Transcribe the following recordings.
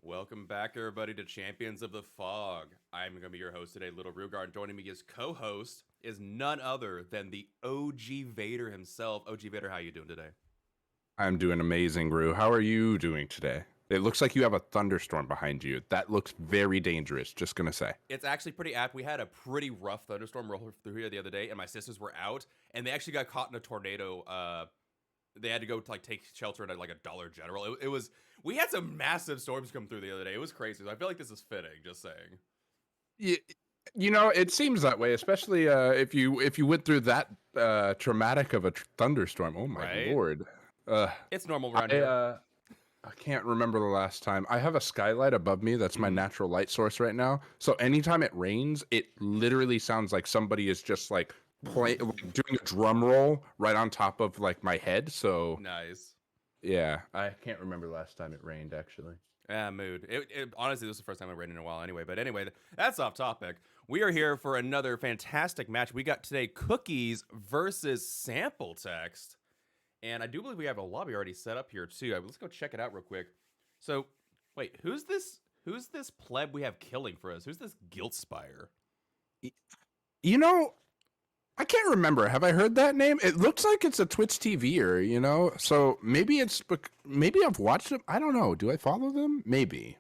Welcome back, everybody, to Champions of the Fog. I'm going to be your host today, littlerugaard. Joining me as co-host is none other than the OG Vader himself. OG Vader, how you doing today? I'm doing amazing, Rue. How are you doing today? It looks like you have a thunderstorm behind you. That looks very dangerous, just gonna say. It's actually pretty apt. We had a pretty rough thunderstorm roll through here the other day, and my sisters were out, and they actually got caught in a tornado. They had to go to, take shelter at like a Dollar General. It was we had some massive storms come through the other day. It was crazy. So I feel like this is fitting. Just saying. You, you know, it seems that way, especially if you went through that traumatic of a thunderstorm. Oh my Right? lord. Uh, It's normal around I here. I can't remember the last time. I have a skylight above me. That's my natural light source right now. So anytime it rains, it literally sounds like somebody is just like doing a drum roll right on top of like my head. So Nice. yeah, I can't remember the last time it rained actually. Yeah, mood. Honestly, this is the first time I've read in a while anyway. But anyway, that's off topic. We are here for another fantastic match. We got today Cookies versus Sample Text. And I do believe we have a lobby already set up here too. Let's go check it out real quick. So, wait, who's this? Who's this pleb we have killing for us? Who's this Guilt Spire? You know, I can't remember. Have I heard that name? It looks like it's a Twitch TVer, you know? So maybe maybe I've watched them. I don't know. Do I follow them? Maybe.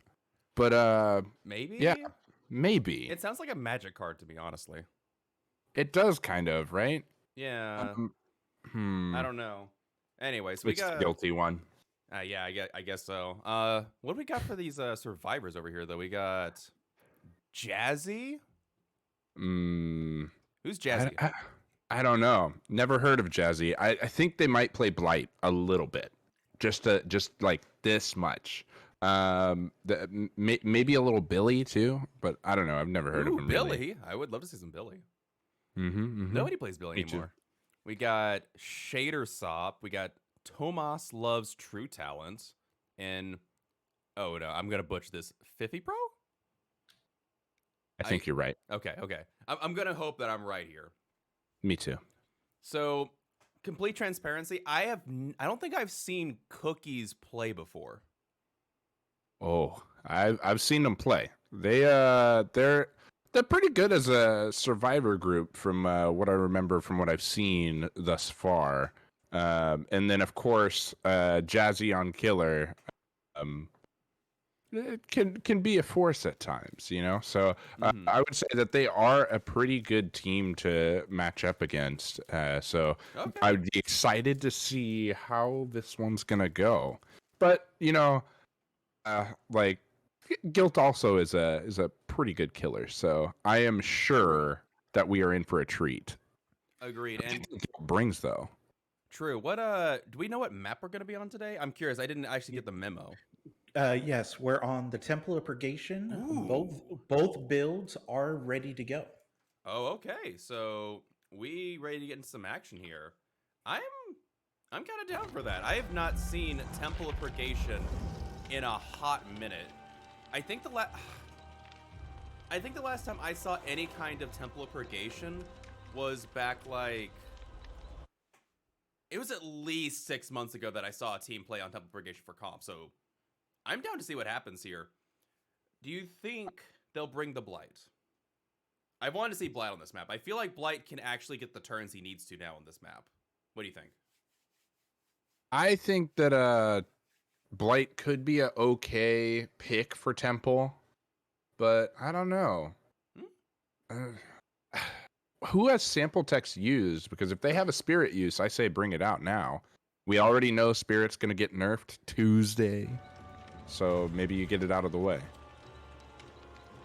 But Maybe? yeah, maybe. It sounds like a magic card to me, honestly. It does kind of, right? Yeah. Hmm. I don't know. Anyway, so we It's got the guilty one. yeah, I guess so. What do we got for these survivors over here though? We got Jazzy. Hmm. Who's I, Jazzy? I, I don't know. Never heard of Jazzy. I think they might play Blight a little bit, just like this much. Maybe a little Billy too, but I don't know. I've never heard of Ooh, him really. Billy. I would love to see some Billy. Mm-hmm. Nobody plays Billy Me too. anymore. We got Shader Sop. We got Tomas Loves True Talent. And oh no, I'm gonna butcher this. Fifi Pro? I think you're right. Okay. I'm gonna hope that I'm right here. Me too. So, complete transparency. I don't think I've seen Cookies play before. Oh, I've seen them play. They're pretty good as a survivor group from what I remember from what I've seen thus far. And then of course Jazzy on Killer. It can be a force at times, you know. So I would say that they are a pretty good team to match up against. So Okay. I would be excited to see how this one's gonna go. But you know, like Guilt also is a pretty good killer. So I am sure that we are in for a treat. Agreed. What do you And think Guilt brings though? true. What do we know what map we're gonna be on today? I'm curious. I didn't actually get the memo. Yes, we're on the Temple of Purgation. Both Ooh. both builds are ready to go. Oh, okay. So we ready to get into some action here. I'm I'm kind of down for that. I have not seen Temple of Purgation in a hot minute. I think the I think the last time I saw any kind of Temple of Purgation was back like it was at least 6 months ago that I saw a team play on Temple of Purgation for comp. So I'm down to see what happens here. Do you think they'll bring the Blight? I've wanted to see Blight on this map. I feel like Blight can actually get the turns he needs to now on this map. What do you think? I think that Blight could be a okay pick for Temple, but I don't know. Who has sample text used? Because if they have a spirit use, I say bring it out now. We already know spirit's going to get nerfed Tuesday, so maybe you get it out of the way.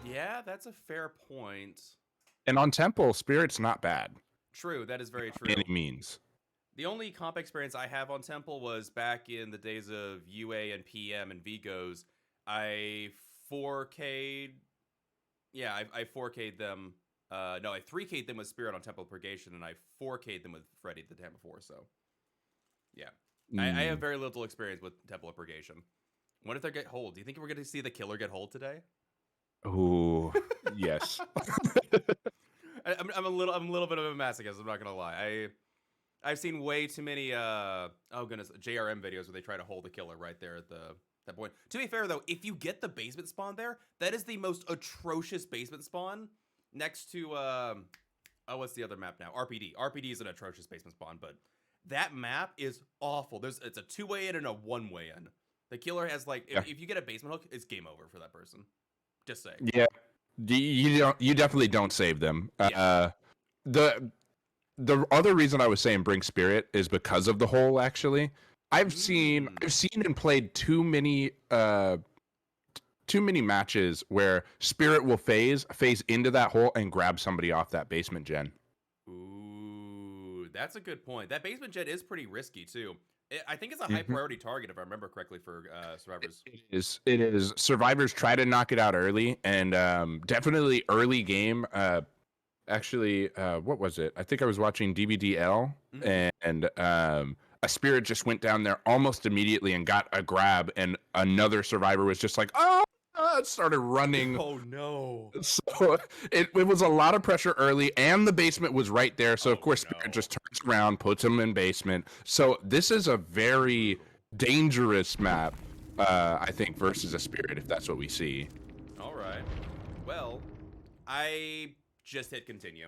Yeah, that's a fair point. And on Temple, spirit's not bad. True, that is very true. By any means. The only comp experience I have on Temple was back in the days of UA and PM and Vigos. I 4K'd. Yeah, I 4K'd them. No, I 3K'd them with Spirit on Temple of Purgation, and I 4K'd them with Freddy the time before. So, yeah, I have very little experience with Temple of Purgation. What if they get hold? Do you think we're going to see the killer get hold today? Oh, yes. I'm a little bit of a masochist. I'm not gonna lie. I've seen way too many oh goodness JRM videos where they try to hold the killer right there at the that point. To be fair though, if you get the basement spawn there, that is the most atrocious basement spawn next to oh, what's the other map now? RPD. RPD is an atrocious basement spawn, but that map is awful. It's a 2-way in and a 1-way in. The killer has like if you get a basement hook, it's game over for that person. Just saying. Yeah. You definitely don't save them. Yeah. The other reason I was saying bring spirit is because of the hole. Actually, I've seen and played too many matches where spirit will phase into that hole and grab somebody off that basement gen. Ooh, that's a good point. That basement gen is pretty risky too. I think it's a high priority target if I remember correctly for survivors. It is. Survivors try to knock it out early, and definitely early game. Actually, what was it? I think I was watching DBDL, and a spirit just went down there almost immediately and got a grab, and another survivor was just like, oh, started running. Oh no! So it was a lot of pressure early, and the basement was right there. So of course, spirit just turns around, puts him in basement. So this is a very dangerous map, I think, versus a spirit, if that's what we see. All right. Well, I just hit continue.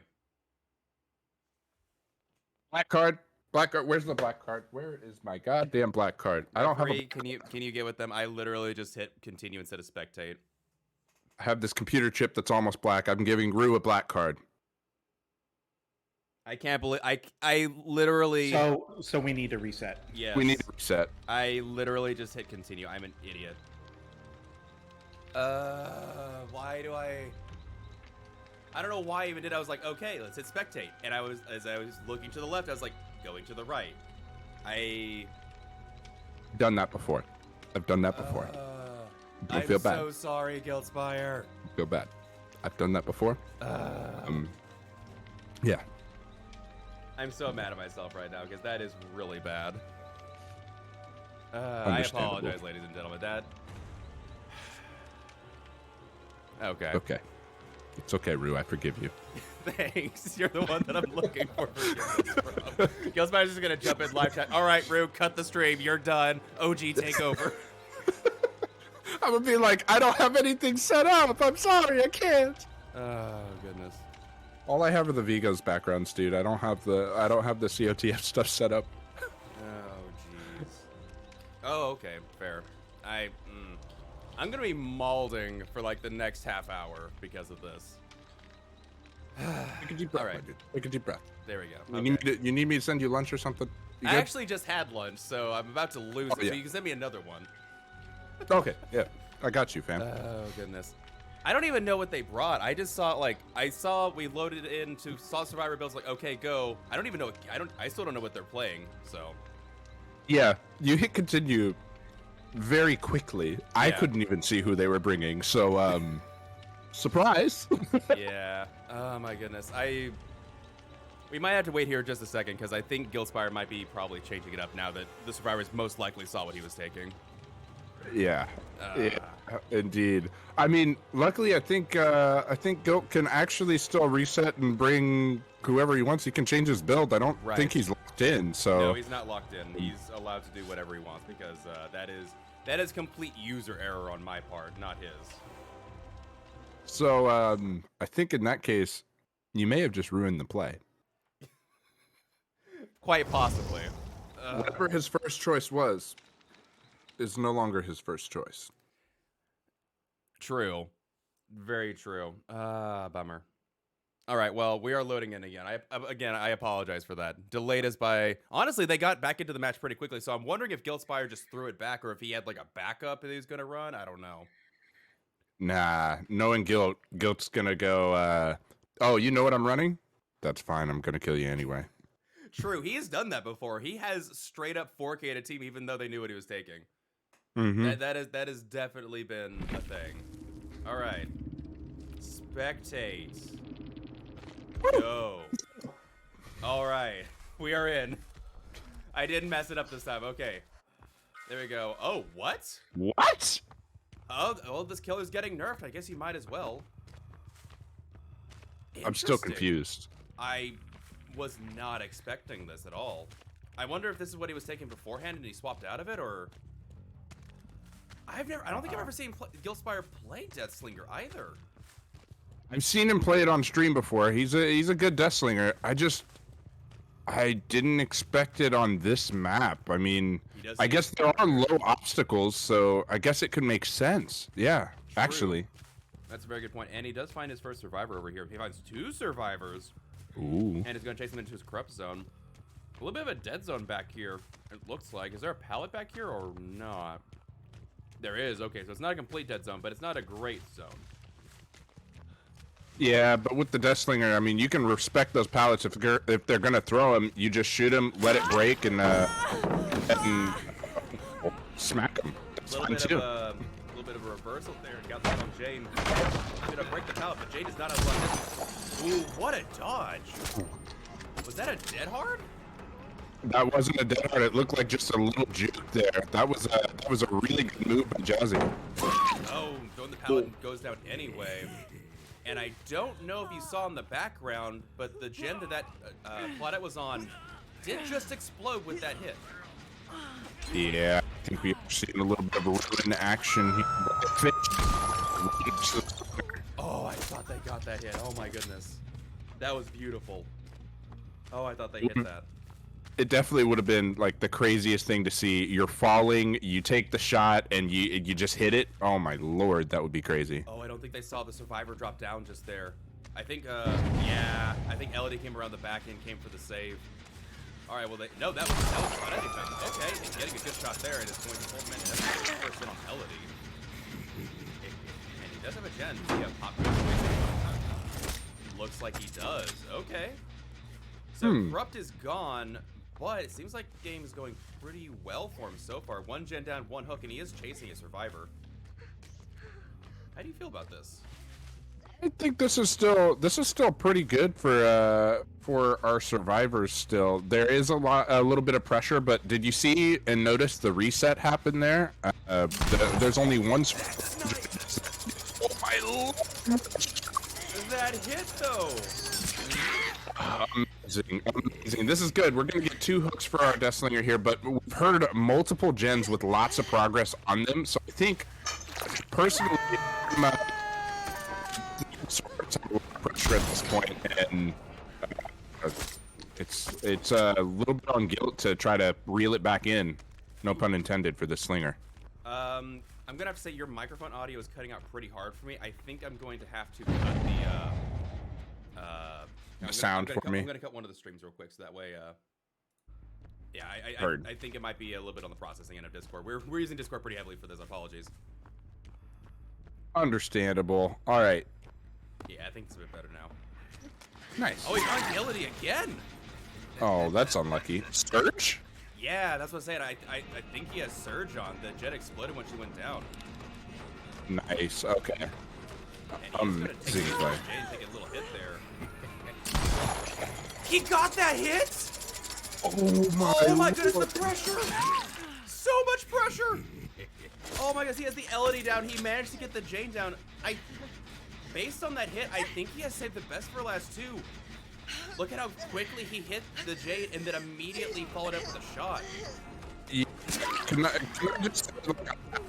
Black card. Black card. Where's the black card? Where is my goddamn black card? I don't have a. Can you get with them? I literally just hit continue instead of spectate. I have this computer chip that's almost black. I'm giving Rue a black card. I can't believe I literally. So we need to reset. Yes. We need to reset. I literally just hit continue. I'm an idiot. Why do I don't know why I even did. I was like, okay, let's hit spectate. And as I was looking to the left, I was like, going to the right. Done that before. I've done that before. Don't feel bad. I'm so sorry, Guildspire. Feel bad. I've done that before. Yeah. I'm so mad at myself right now because that is really bad. I apologize, ladies and gentlemen. That. Okay. Okay. It's okay, Rue. I forgive you. Thanks. You're the one that I'm looking for forgiveness from. Guildspire's just gonna jump in live chat. All right, Rue, cut the stream. You're done. OG, take over. I'm gonna be like, I don't have anything set up. I'm sorry, I can't. Oh goodness. All I have are the Vigos backgrounds, dude. I don't have the COTF stuff set up. Oh jeez. Oh okay, fair. I'm gonna be mauling for like the next half hour because of this. Take a deep breath, All right. my dude. Take a deep breath. There we go. You need me to send you lunch or something? You I good? actually just had lunch, so I'm about to lose it. yeah. So you can send me another one. Okay, yeah. I got you, fam. Oh goodness. I don't even know what they brought. I just saw we loaded into saw survivor builds like okay go. I don't even know. I still don't know what they're playing. So. Yeah, you hit continue very quickly. I Yeah. couldn't even see who they were bringing. So surprise. Yeah. Oh my goodness. We might have to wait here just a second because I think Guildspire might be probably changing it up now that the survivors most likely saw what he was taking. Yeah, indeed. I mean, luckily, I think Guilt can actually still reset and bring whoever he wants. He can change his build. I don't think he's locked in. So no, he's not locked in. He's allowed to do whatever he wants because that is complete user error on my part, not his. So I think in that case, you may have just ruined the play. Quite possibly. Whatever his first choice was, is no longer his first choice. True. Very true. Bummer. All right, well, we are loading in again. I apologize for that. Delayed us by... Honestly, they got back into the match pretty quickly, so I'm wondering if Guildspire just threw it back or if he had, like, a backup that he was going to run. I don't know. Nah, knowing Guilt's going to go, oh, you know what I'm running? That's fine. I'm going to kill you anyway. True, he has done that before. He has straight up 4K'd a team even though they knew what he was taking. Mm-hmm. That has definitely been a thing. All right. Spectate. Go. All right. We are in. I didn't mess it up this time. Okay. There we go. Oh, what? What? Oh, well, this killer's getting nerfed. I guess he might as well. I'm still Interesting. confused. I was not expecting this at all. I wonder if this is what he was taking beforehand and he swapped out of it, or... I don't think I've ever seen Gilspire play Deathslinger either. I've seen him play it on stream before. He's a good Deathslinger. I didn't expect it on this map. I mean, I guess there are low obstacles, so I guess it could make sense. Yeah, True. actually. That's a very good point. And he does find his first survivor over here. He finds 2 survivors. Ooh. And he's going to chase him into his corrupt zone. A little bit of a dead zone back here, it looks like. Is there a pallet back here or not? There is. Okay, so it's not a complete dead zone, but it's not a great zone. Yeah, but with the Deathslinger, I mean, you can respect those pallets if they're gonna throw them. You just shoot them, let it break, and smack them. That's fine too. A little bit of a reversal there. Got that on Jane. Gonna break the pallet, but Jane is not as lucky. Ooh, what a dodge! Was that a dead hard? That wasn't a dead hard. It looked like just a little juke there. That was a really good move by Jazzy. Oh, throwing the pallet goes down anyway. And I don't know if you saw in the background, but the gen that Claudette was on did just explode with that hit. Yeah, I think we've seen a little bit of a ruin action here. Oh, I thought they got that hit. Oh my goodness. That was beautiful. Oh, I thought they hit that. It definitely would have been like the craziest thing to see. You're falling, you take the shot, and you just hit it. Oh my lord, that would be crazy. Oh, I don't think they saw the survivor drop down just there. I think, yeah, I think Elodie came around the back and came for the save. All right, well, no, that was Elodie. Okay, he's getting a good shot there, and it's going to pull him in. That's the first hit on Elodie. And he does have a gen. Does he have pop? Looks like he does. Okay. So Corrupt is gone. But it seems like the game is going pretty well for him so far. 1 gen down, 1 hook, and he is chasing a survivor. How do you feel about this? I think this is still pretty good for our survivors. Still, there is a little bit of pressure, but did you see and notice the reset happen there? There's only one. Oh my lord! That hit though. Amazing. This is good. We're going to get 2 hooks for our Deathslinger here, but we've heard multiple gens with lots of progress on them, so I think, personally, I'm pressure at this point, and it's a little bit on guilt to try to reel it back in. No pun intended for the Slinger. I'm going to have to say your microphone audio is cutting out pretty hard for me. I think I'm going to have to cut the sound for me. I'm gonna cut one of the streams real quick, so that way, yeah, I think it might be a little bit on the processing end of Discord. We're using Discord pretty heavily for this. Apologies. Understandable. All right. Yeah, I think it's a bit better now. Nice. Oh, he's on Elodie again. Oh, that's unlucky. Surge? Yeah, that's what I'm saying. I think he has Surge on. The jet exploded when she went down. Nice. Okay. And he's gonna take a little hit there. He got that hit! Oh my goodness, the pressure! So much pressure! Oh my goodness, he has the Elodie down. He managed to get the Jane down. Based on that hit, I think he has saved the best for last too. Look at how quickly he hit the Jade and then immediately followed up with a shot. Yeah. Can I just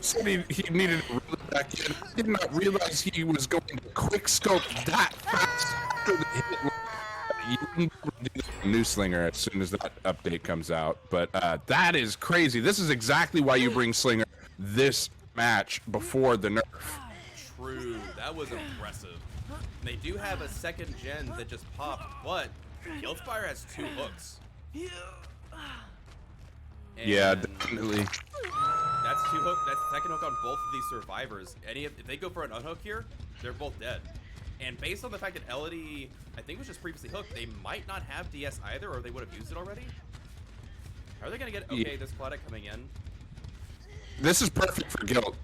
say, he needed to reel it back in. I did not realize he was going to quick scope that fast after the hit. You can do the new Slinger as soon as that update comes out, but that is crazy. This is exactly why you bring Slinger this match before the nerf. True, that was impressive. They do have a second gen that just popped, but Gilspire has 2 hooks. And yeah, definitely. That's 2 hook. That's second hook on both of these survivors. If they go for an unhook here, they're both dead. And based on the fact that Elodie, I think, was just previously hooked, they might not have DS either, or they would have used it already. Are they gonna get this Claudette coming in? This is perfect for Guilt.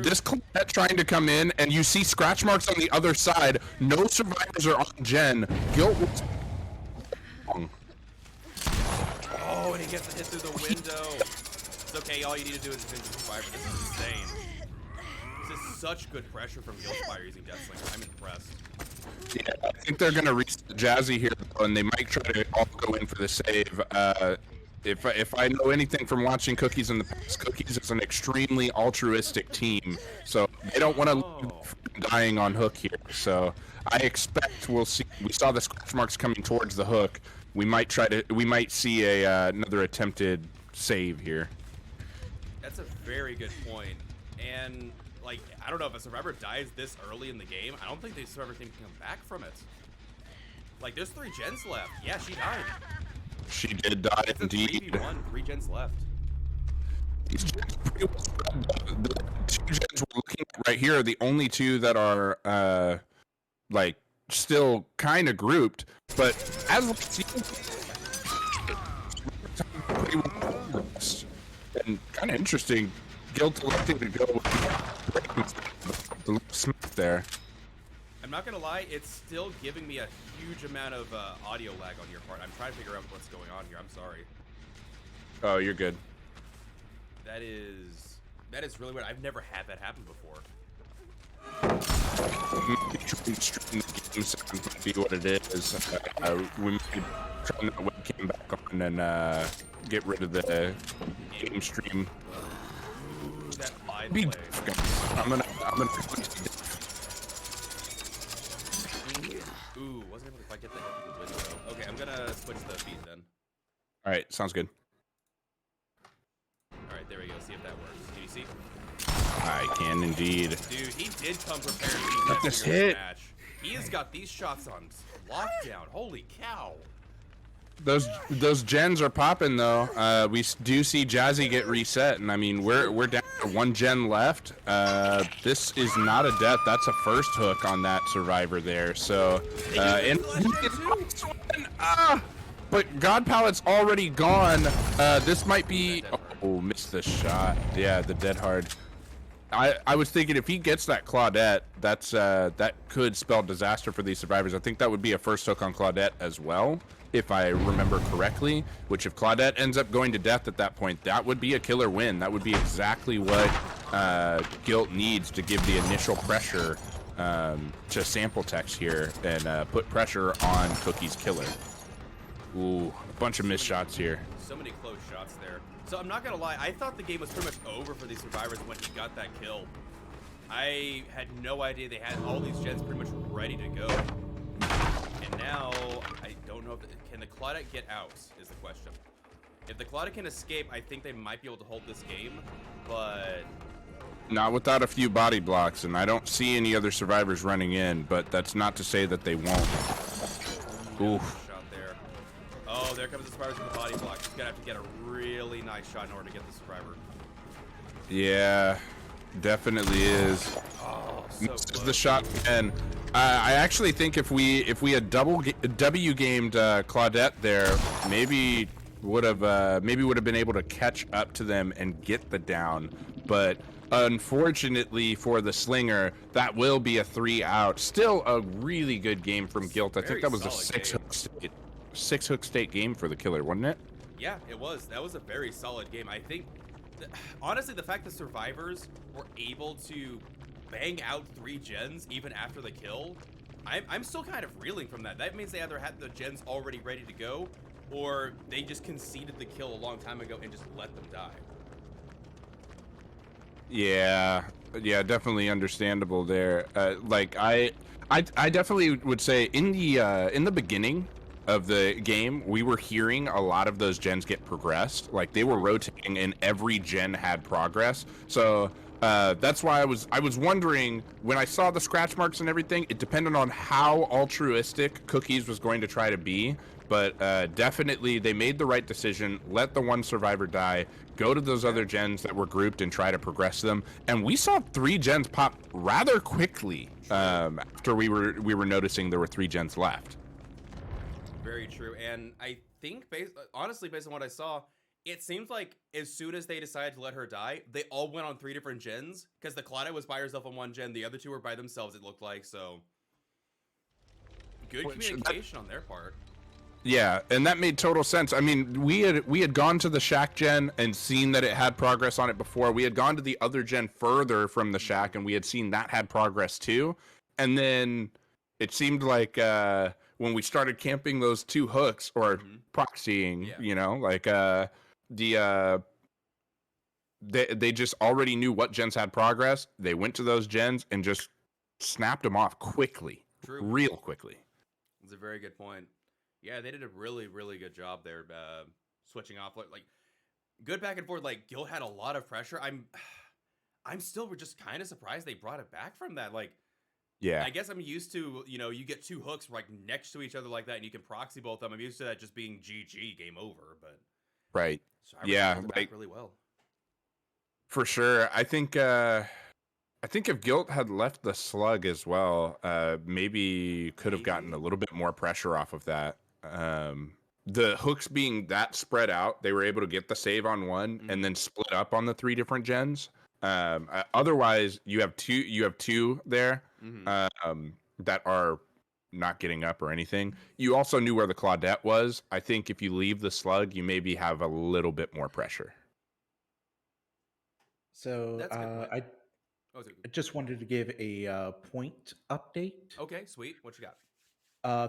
This Claudette trying to come in, and you see scratch marks on the other side. No survivors are on Gen. Guilt was wrong. Oh, and he gets the hit through the window. It's okay. All you need to do is finish the survivor. This is insane. This is such good pressure from Gilspire using Deathslinger. I'm impressed. Yeah, I think they're gonna reach Jazzy here, and they might try to all go in for the save. if I know anything from watching Cookies in the past, Cookies is an extremely altruistic team, so they don't want to leave dying on hook here. So I expect we'll see. We saw the scratch marks coming towards the hook. We might see another attempted save here. That's a very good point. And like, I don't know, if a survivor dies this early in the game, I don't think the survivor can come back from it. Like, there's 3 gens left. Yeah, she died. She did die It's indeed. a 3v1, 3 gens left. These gens pretty well spread. The 2 gens we're looking at right here are the only 2 that are like still kind of grouped, but as we've seen, pretty well progressed. And kind of interesting, Guilt electing to go with the smith there. I'm not gonna lie, it's still giving me a huge amount of audio lag on your part. I'm trying to figure out what's going on here. I'm sorry. Oh, you're good. That is really weird. I've never had that happen before. Stream the game sound might be what it is. We might turn that webcam back on and get rid of the game stream. Ooh, that live Be play. I'm gonna Ooh, wasn't able to quite get that into the window. Okay, I'm gonna switch the feed then. All right, sounds good. All right, there we go. See if that works. Can you see? I can indeed. Dude, he did come prepared to Got this figure hit. match. He has got these shots on lockdown. Holy cow. Those gens are popping though. We do see Jazzy get reset, and I mean we're down to 1 gen left. This is not a death. That's a first hook on that survivor there. So and but God Pallet's already gone. This might be missed the shot. Yeah, the dead hard. I was thinking if he gets that Claudette, that's that could spell disaster for these survivors. I think that would be a first hook on Claudette as well, if I remember correctly. Which if Claudette ends up going to death at that point, that would be a killer win. That would be exactly what Guilt needs to give the initial pressure to sample text here and put pressure on Cookie's killer. Ooh, a bunch of missed shots here. So many close shots there. So I'm not gonna lie, I thought the game was pretty much over for these survivors when he got that kill. I had no idea they had all these gens pretty much ready to go. And now, I don't know if, can the Claudette get out, is the question. If the Claudette can escape, I think they might be able to hold this game, but... Not without a few body blocks, and I don't see any other survivors running in, but that's not to say that they won't. Oof. Shot there. Oh, there comes the survivors with the body block. He's gonna have to get a really nice shot in order to get the survivor. Yeah, definitely is. Oh, so This is close. the shot, and I actually think if we had W gamed Claudette there, maybe would have been able to catch up to them and get the down. But unfortunately for the Slinger, that will be a 3 out. Still a really good game from Guilt. I think that was a six hook state game for the killer, wasn't it? Yeah, it was. That was a very solid game. I think, honestly, the fact that survivors were able to bang out 3 gens even after the kill, I'm still kind of reeling from that. That means they either had the gens already ready to go, or they just conceded the kill a long time ago and just let them die. Yeah, definitely understandable there. Like I definitely would say in the beginning of the game, we were hearing a lot of those gens get progressed. Like they were rotating, and every gen had progress. So that's why I was wondering when I saw the scratch marks and everything. It depended on how altruistic Cookies was going to try to be. But definitely they made the right decision. Let the 1 survivor die. Go to those other gens that were grouped and try to progress them. And we saw 3 gens pop rather quickly after we were noticing there were 3 gens left. Very true. And I think, honestly, based on what I saw, it seems like as soon as they decided to let her die, they all went on 3 different gens. Because the Claudette was by herself on 1 gen. The other 2 were by themselves, it looked like. So, good communication on their part. Yeah, and that made total sense. I mean, we had gone to the Shack gen and seen that it had progress on it before. We had gone to the other gen further from the Shack, and we had seen that had progress too. And then it seemed like when we started camping those 2 hooks or proxying, Yeah. you know, like they just already knew what gens had progress. They went to those gens and just snapped them off quickly, True. real quickly. That's a very good point. Yeah, they did a really, really good job there, switching off. Like, good back and forth. Like, Guild had a lot of pressure. I'm still just kind of surprised they brought it back from that. Like, Yeah, I guess I'm used to, you get 2 hooks right next to each other like that, and you can proxy both of them. I'm used to that just being GG, game over. But right. so I Yeah, pulled it back really well. For sure. I think if Guilt had left the slug as well, maybe could have gotten a little bit more pressure off of that. The hooks being that spread out, they were able to get the save on one and then split up on the 3 different gens. Otherwise, you have two there that are not getting up or anything. You also knew where the Claudette was. I think if you leave the slug, you maybe have a little bit more pressure. So That's a good point. I just wanted to give a point update. Okay, sweet. What you got?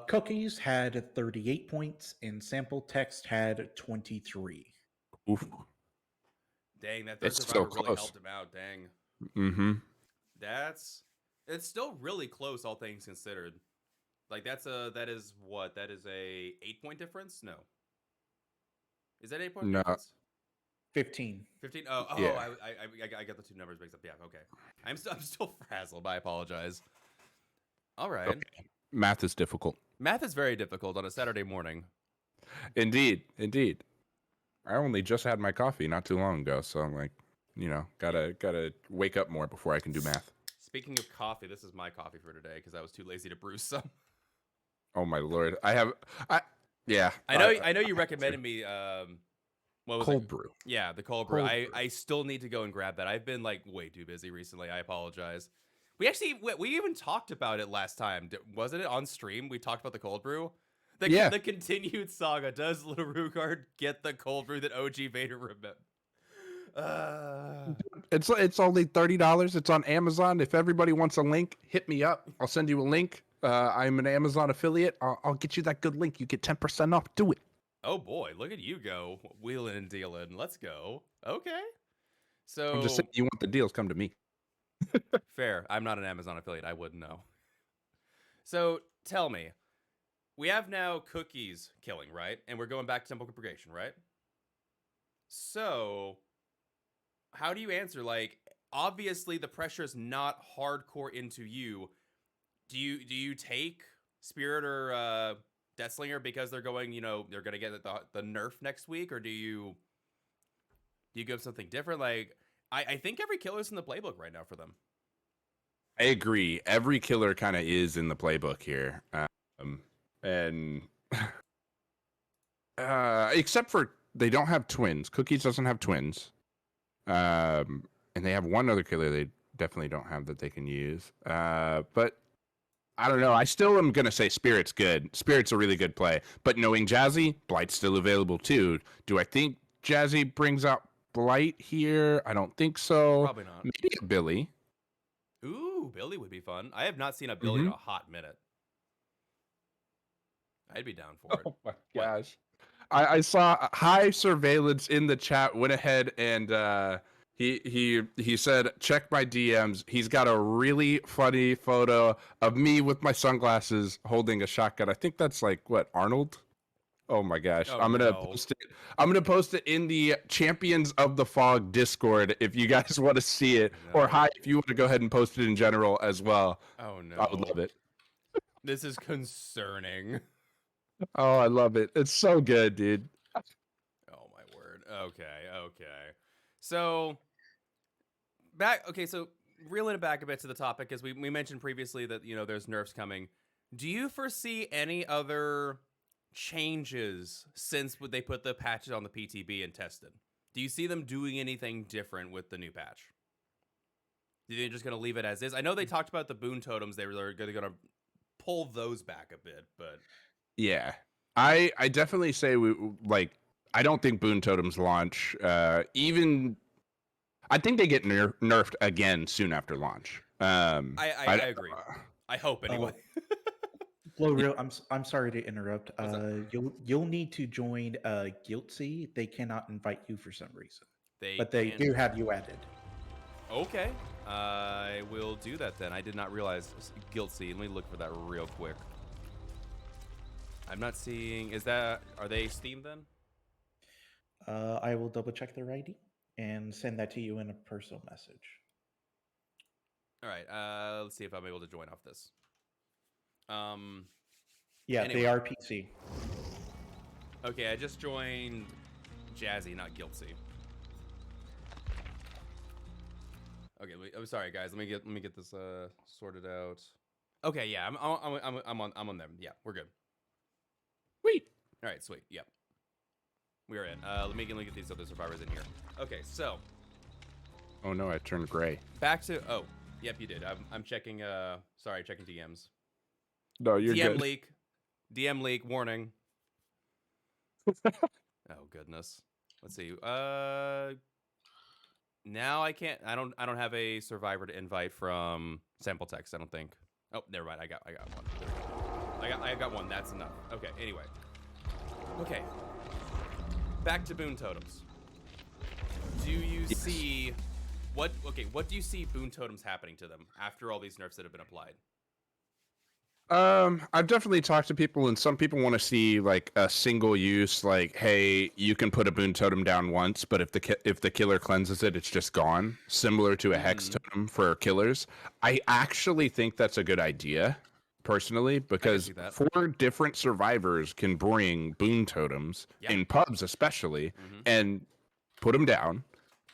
Cookies had 38 points, and Sample Text had 23. Oof. Dang, that third It's survivor still really close. helped him out. Dang. Mm-hmm. It's still really close, all things considered. Like, that is a 8-point difference? No. Is that 8-point No. difference? 15. 15? Oh, Yeah. I got the 2 numbers mixed up. Yeah, okay. I'm still frazzled. I apologize. All right. Okay. Math is difficult. Math is very difficult on a Saturday morning. Indeed. I only just had my coffee not too long ago, so I'm like, gotta wake up more before I can do math. Speaking of coffee, this is my coffee for today because I was too lazy to brew some. Oh my lord. I know you recommended me what was cold it? brew. Yeah, the cold brew. Cold brew. I still need to go and grab that. I've been like way too busy recently. I apologize. We even talked about it last time. Wasn't it on stream? We talked about the cold brew. The continued saga. Does littlerugaard get the cold brew that OG Vader remembered? It's only $30. It's on Amazon. If everybody wants a link, hit me up. I'll send you a link. I'm an Amazon affiliate. I'll get you that good link. You get 10% off. Do it. Oh boy, look at you go, wheeling and dealing. Let's go. Okay. So I'm just saying, you want the deals, come to me. fair. I'm not an Amazon affiliate. I wouldn't know. So tell me, we have now cookies killing, right? And we're going back to temple purgation, right? So how do you answer? Like, obviously the pressure is not hardcore into you. Do you take Spirit or Deathslinger because they're going, they're gonna get the nerf next week, or do you give something different? Like, I think every killer's in the playbook right now for them. I agree. Every killer kind of is in the playbook here, and except for they don't have twins. Cookies doesn't have twins, and they have one other killer they definitely don't have that they can use. But I don't know. I still am gonna say Spirit's good. Spirit's a really good play. But knowing Jazzy, Blight's still available too. Do I think Jazzy brings out Blight here? I don't think so. Probably not. Maybe a Billy. Ooh, Billy would be fun. I have not seen a Billy in a hot minute. I'd be down for it. Oh my gosh. I saw high surveillance in the chat, went ahead and he said, check my DMs. He's got a really funny photo of me with my sunglasses holding a shotgun. I think that's like what, Arnold? Oh my gosh. Oh, I'm gonna no. post it. I'm gonna post it in the Champions of the Fog Discord if you guys want to see it. No. Or hi, if you want to go ahead and post it in general as well. Oh no. I would love it. This is concerning. Oh, I love it. It's so good, dude. Oh my word. Okay. So reeling it back a bit to the topic, as we mentioned previously that there's nerfs coming. Do you foresee any other changes since they put the patches on the PTB and tested? Do you see them doing anything different with the new patch? Do you think they're just going to leave it as is? I know they talked about the boon totems. They're going to pull those back a bit, but yeah, I definitely say I don't think boon totems launch. Even I think they get nerfed again soon after launch. I agree. I hope anyway. Real, I'm sorry to interrupt. What's up? You'll need to join Guilty. They cannot invite you for some reason, They but they can't. do have you added. Okay. I will do that then. I did not realize guilty. Let me look for that real quick. I'm not seeing. Are they Steam then? I will double check their ID and send that to you in a personal message. All right. Let's see if I'm able to join off this. Yeah, Anyway. they are PC. Okay, I just joined Jazzy, not Guilty. Okay, I'm sorry guys. Let me get this sorted out. Okay, yeah, I'm on them. Yeah, we're good. Sweet. All right, sweet. Yep. We are in. Let me get these other survivors in here. Okay, so Oh no, I turned gray. back to yep, you did. I'm checking sorry, checking DMs. No, you're DM good. leak. DM leak warning. Oh goodness. Let's see. Now I can't. I don't have a survivor to invite from sample text. I don't think. Oh, never mind. I got one. I got one. That's enough. Okay. Anyway. Okay. Back to boon totems. Do you see what? Okay. What do you see boon totems happening to them after all these nerfs that have been applied? I've definitely talked to people, and some people want to see like a single use, like, hey, you can put a boon totem down once, but if the killer cleanses it, it's just gone. Similar to a hex totem for killers. I actually think that's a good idea, personally, because see that. 4 different survivors can bring boon totems Yeah. in pubs, especially, and put them down.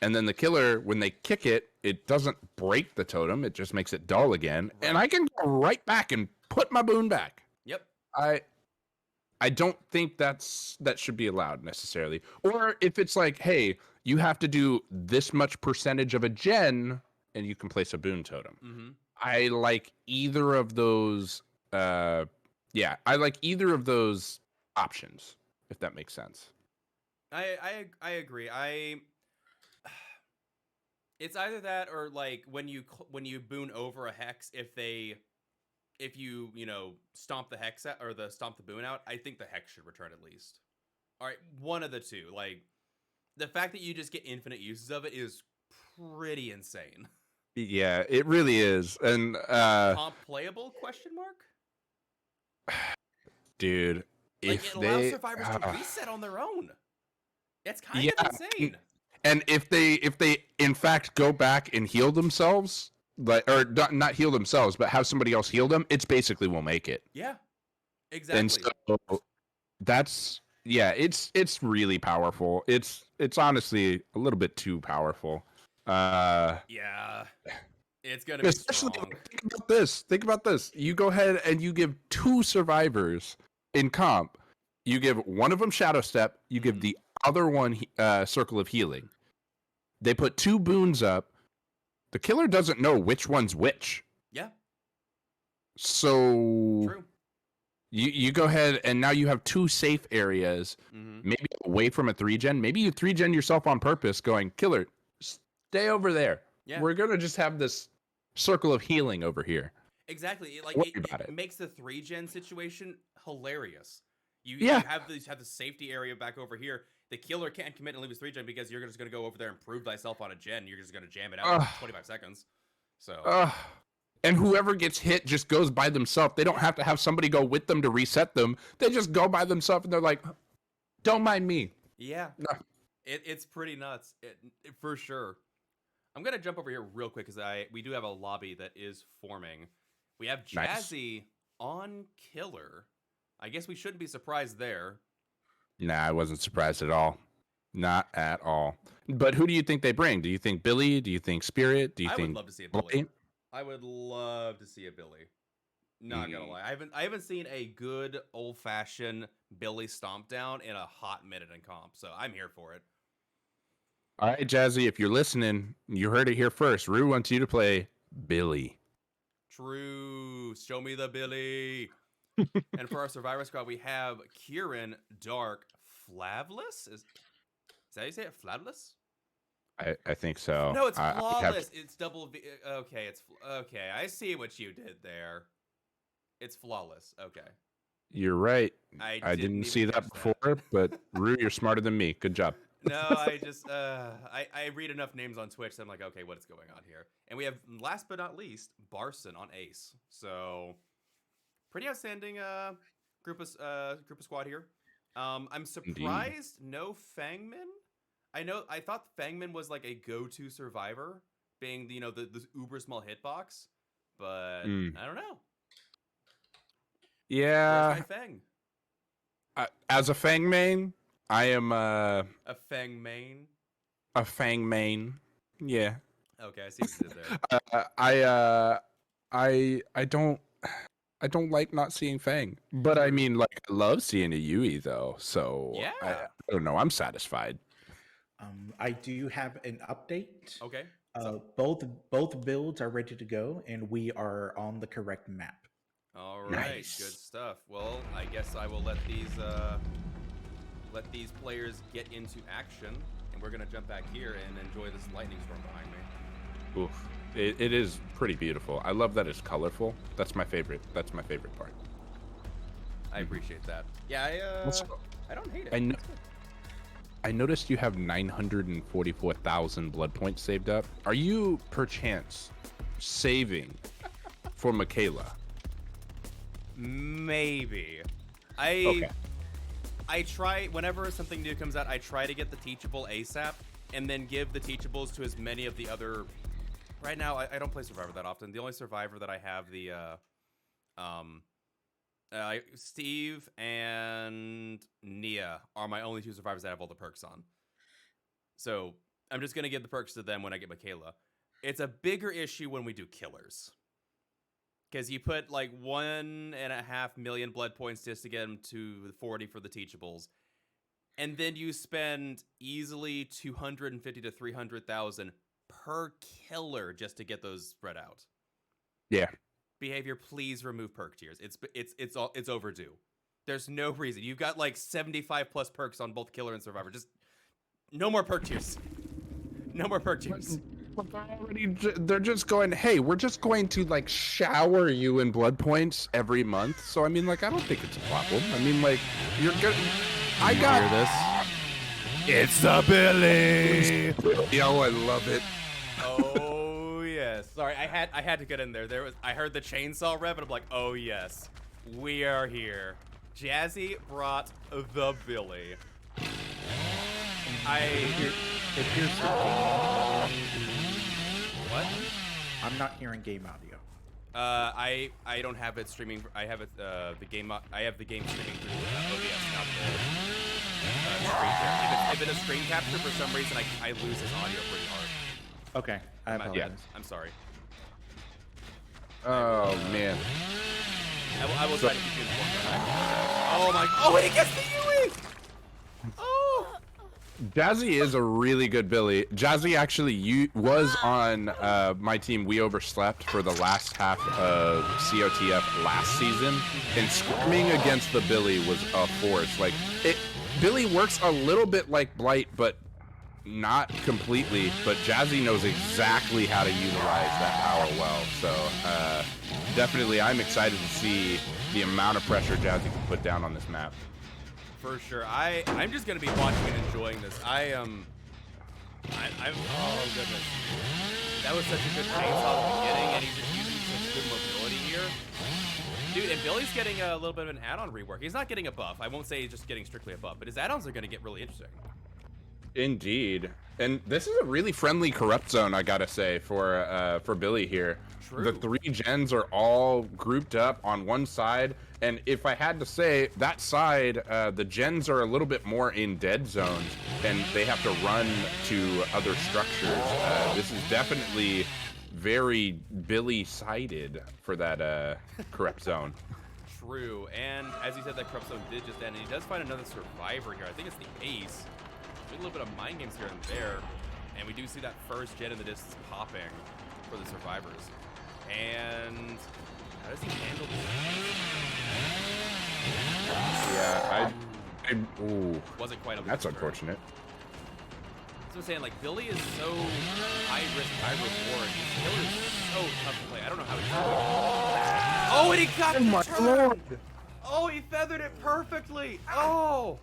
And then the killer, when they kick it, it doesn't break the totem. It just makes it dull again. Right. And I can go right back and put my boon back. Yep. I don't think that should be allowed necessarily. Or if it's like, hey, you have to do this much percentage of a gen and you can place a boon totem. I like either of those. I like either of those options, if that makes sense. I agree. It's either that or like when you boon over a hex, if you stomp the hex out or stomp the boon out, I think the hex should return at least. All right, one of the two. Like the fact that you just get infinite uses of it is pretty insane. Yeah, it really is. And Comp playable question mark? dude, Like if it allows they survivors to reset on their own. It's kind Yeah, of insane. and if they in fact go back and heal themselves, like, or not heal themselves, but have somebody else heal them, it's basically will make it. Yeah, exactly. And so that's it's really powerful. It's honestly a little bit too powerful. Yeah, it's gonna be Especially strong. think about this. You go ahead and you give 2 survivors in comp. You give one of them Shadow Step. You give the other one Circle of Healing. They put 2 boons up. The killer doesn't know which one's which. Yeah. So True. you go ahead and now you have 2 safe areas, maybe away from a 3-gen. Maybe you 3-gen yourself on purpose, going, killer, stay over there. Yeah. We're gonna just have this Circle of Healing over here. Exactly. It makes the 3-gen situation hilarious. You have the safety area back over here. The killer can't commit and leave his 3-gen because you're just going to go over there and prove thyself on a gen. You're just going to jam it out in 25 seconds. So. And whoever gets hit just goes by themselves. They don't have to have somebody go with them to reset them. They just go by themselves and they're like, don't mind me. Yeah. No. It's pretty nuts. For sure. I'm going to jump over here real quick because we do have a lobby that is forming. We have Jazzy on killer. I guess we shouldn't be surprised there. Nah, I wasn't surprised at all. Not at all. But who do you think they bring? Do you think Billy? Do you think Spirit? Do you think I would love to see a Billy. I would love to see a Billy. Not gonna lie. I haven't seen a good old-fashioned Billy stomp down in a hot minute in comp, so I'm here for it. All right, Jazzy, if you're listening, you heard it here first. Rue wants you to play Billy. True. Show me the Billy. And for our Survivor Squad, we have Kieran, Dark, Flavless? Is that how you say it? Flavless? I think so. No, it's Flawless. It's double V. Okay, okay. I see what you did there. It's flawless. Okay. You're right. I I didn't didn't even see that catch that. before, but Rue, you're smarter than me. Good job. No, I just I read enough names on Twitch, so I'm like, okay, what is going on here? And we have, last but not least, Barson on Ace. So pretty outstanding group of squad here. I'm Indeed. surprised no Fangman. I thought Fangman was like a go-to survivor, being the uber small hitbox, but I don't know. Yeah. Where's my Fang? As a Fang main, I am A Fang main. a Fang main. Yeah. Okay, I see what you did there. I don't like not seeing Fang, but I True. mean, like, I love seeing a Yui though. So Yeah. I don't know. I'm satisfied. I do have an update. Okay. Both builds are ready to go, and we are on the correct map. All right, Nice. good stuff. Well, I guess I will let these players get into action, and we're gonna jump back here and enjoy this lightning storm behind me. Oof. It is pretty beautiful. I love that it's colorful. That's my favorite. That's my favorite part. I appreciate that. Yeah, I don't hate it. I know. It's good. I noticed you have 944,000 blood points saved up. Are you perchance saving for Michaela? Maybe. Okay. I try, whenever something new comes out, I try to get the teachable ASAP, and then give the teachables to as many of the other. Right now, I don't play Survivor that often. The only Survivor that I have Steve and Nia are my only two survivors that have all the perks on. So I'm just gonna give the perks to them when I get Michaela. It's a bigger issue when we do killers, because you put like 1.5 million blood points just to get them to 40 for the teachables, and then you spend easily 250 to 300,000 per killer just to get those spread out. Yeah. Behavior, please remove perk tiers. It's overdue. There's no reason. You've got like 75 plus perks on both killer and survivor. Just no more perk tiers. No more perk tiers. They're just going, hey, we're just going to like shower you in blood points every month. So I mean, like, I don't think it's a problem. I mean, like, you're good. I got Hear this? It's the Billy. Yo, I love it. Oh yes. Sorry, I had to get in there. I heard the chainsaw rev and I'm like, oh yes, we are here. Jazzy brought the Billy. What? I'm not hearing game audio. I don't have it streaming. I have it the game. I have the game streaming through OBS, not the screen capture. If it is screen capture, for some reason I lose his audio pretty hard. Okay, I apologize. I'm sorry. Oh man. I will try to keep you informed. Oh my! Oh, he gets the Yui! Oh! Jazzy is a really good Billy. Jazzy actually was on my team. We overslept for the last half of COTF last season, and squirming against the Billy was a force. Like, Billy works a little bit like Blight, but not completely. But Jazzy knows exactly how to utilize that power well. So definitely, I'm excited to see the amount of pressure Jazzy can put down on this map. For sure. I'm just gonna be watching and enjoying this. I'm oh goodness. That was such a good chainsaw at the beginning, and he's just using such good mobility here. Dude, and Billy's getting a little bit of an add-on rework. He's not getting a buff. I won't say he's just getting strictly a buff, but his add-ons are gonna get really interesting. Indeed. And this is a really friendly corrupt zone, I gotta say, for Billy here. True. The three gens are all grouped up on one side, and if I had to say, that side, the gens are a little bit more in dead zones, and they have to run to other structures. This is definitely very Billy-sided for that corrupt zone. True, and as you said, that corrupt zone did just end, and he does find another survivor here. I think it's the Ace. A little bit of mind games here and there, and we do see that first gen in the distance popping for the survivors. And how does he handle this? Yeah, ooh, Wasn't quite a that's looser. unfortunate. That's what I'm saying. Like, Billy is so high risk, high reward. His skill is so tough to play. I don't know how he's doing it. Oh, and he got the turn. Oh, he feathered it perfectly. Oh,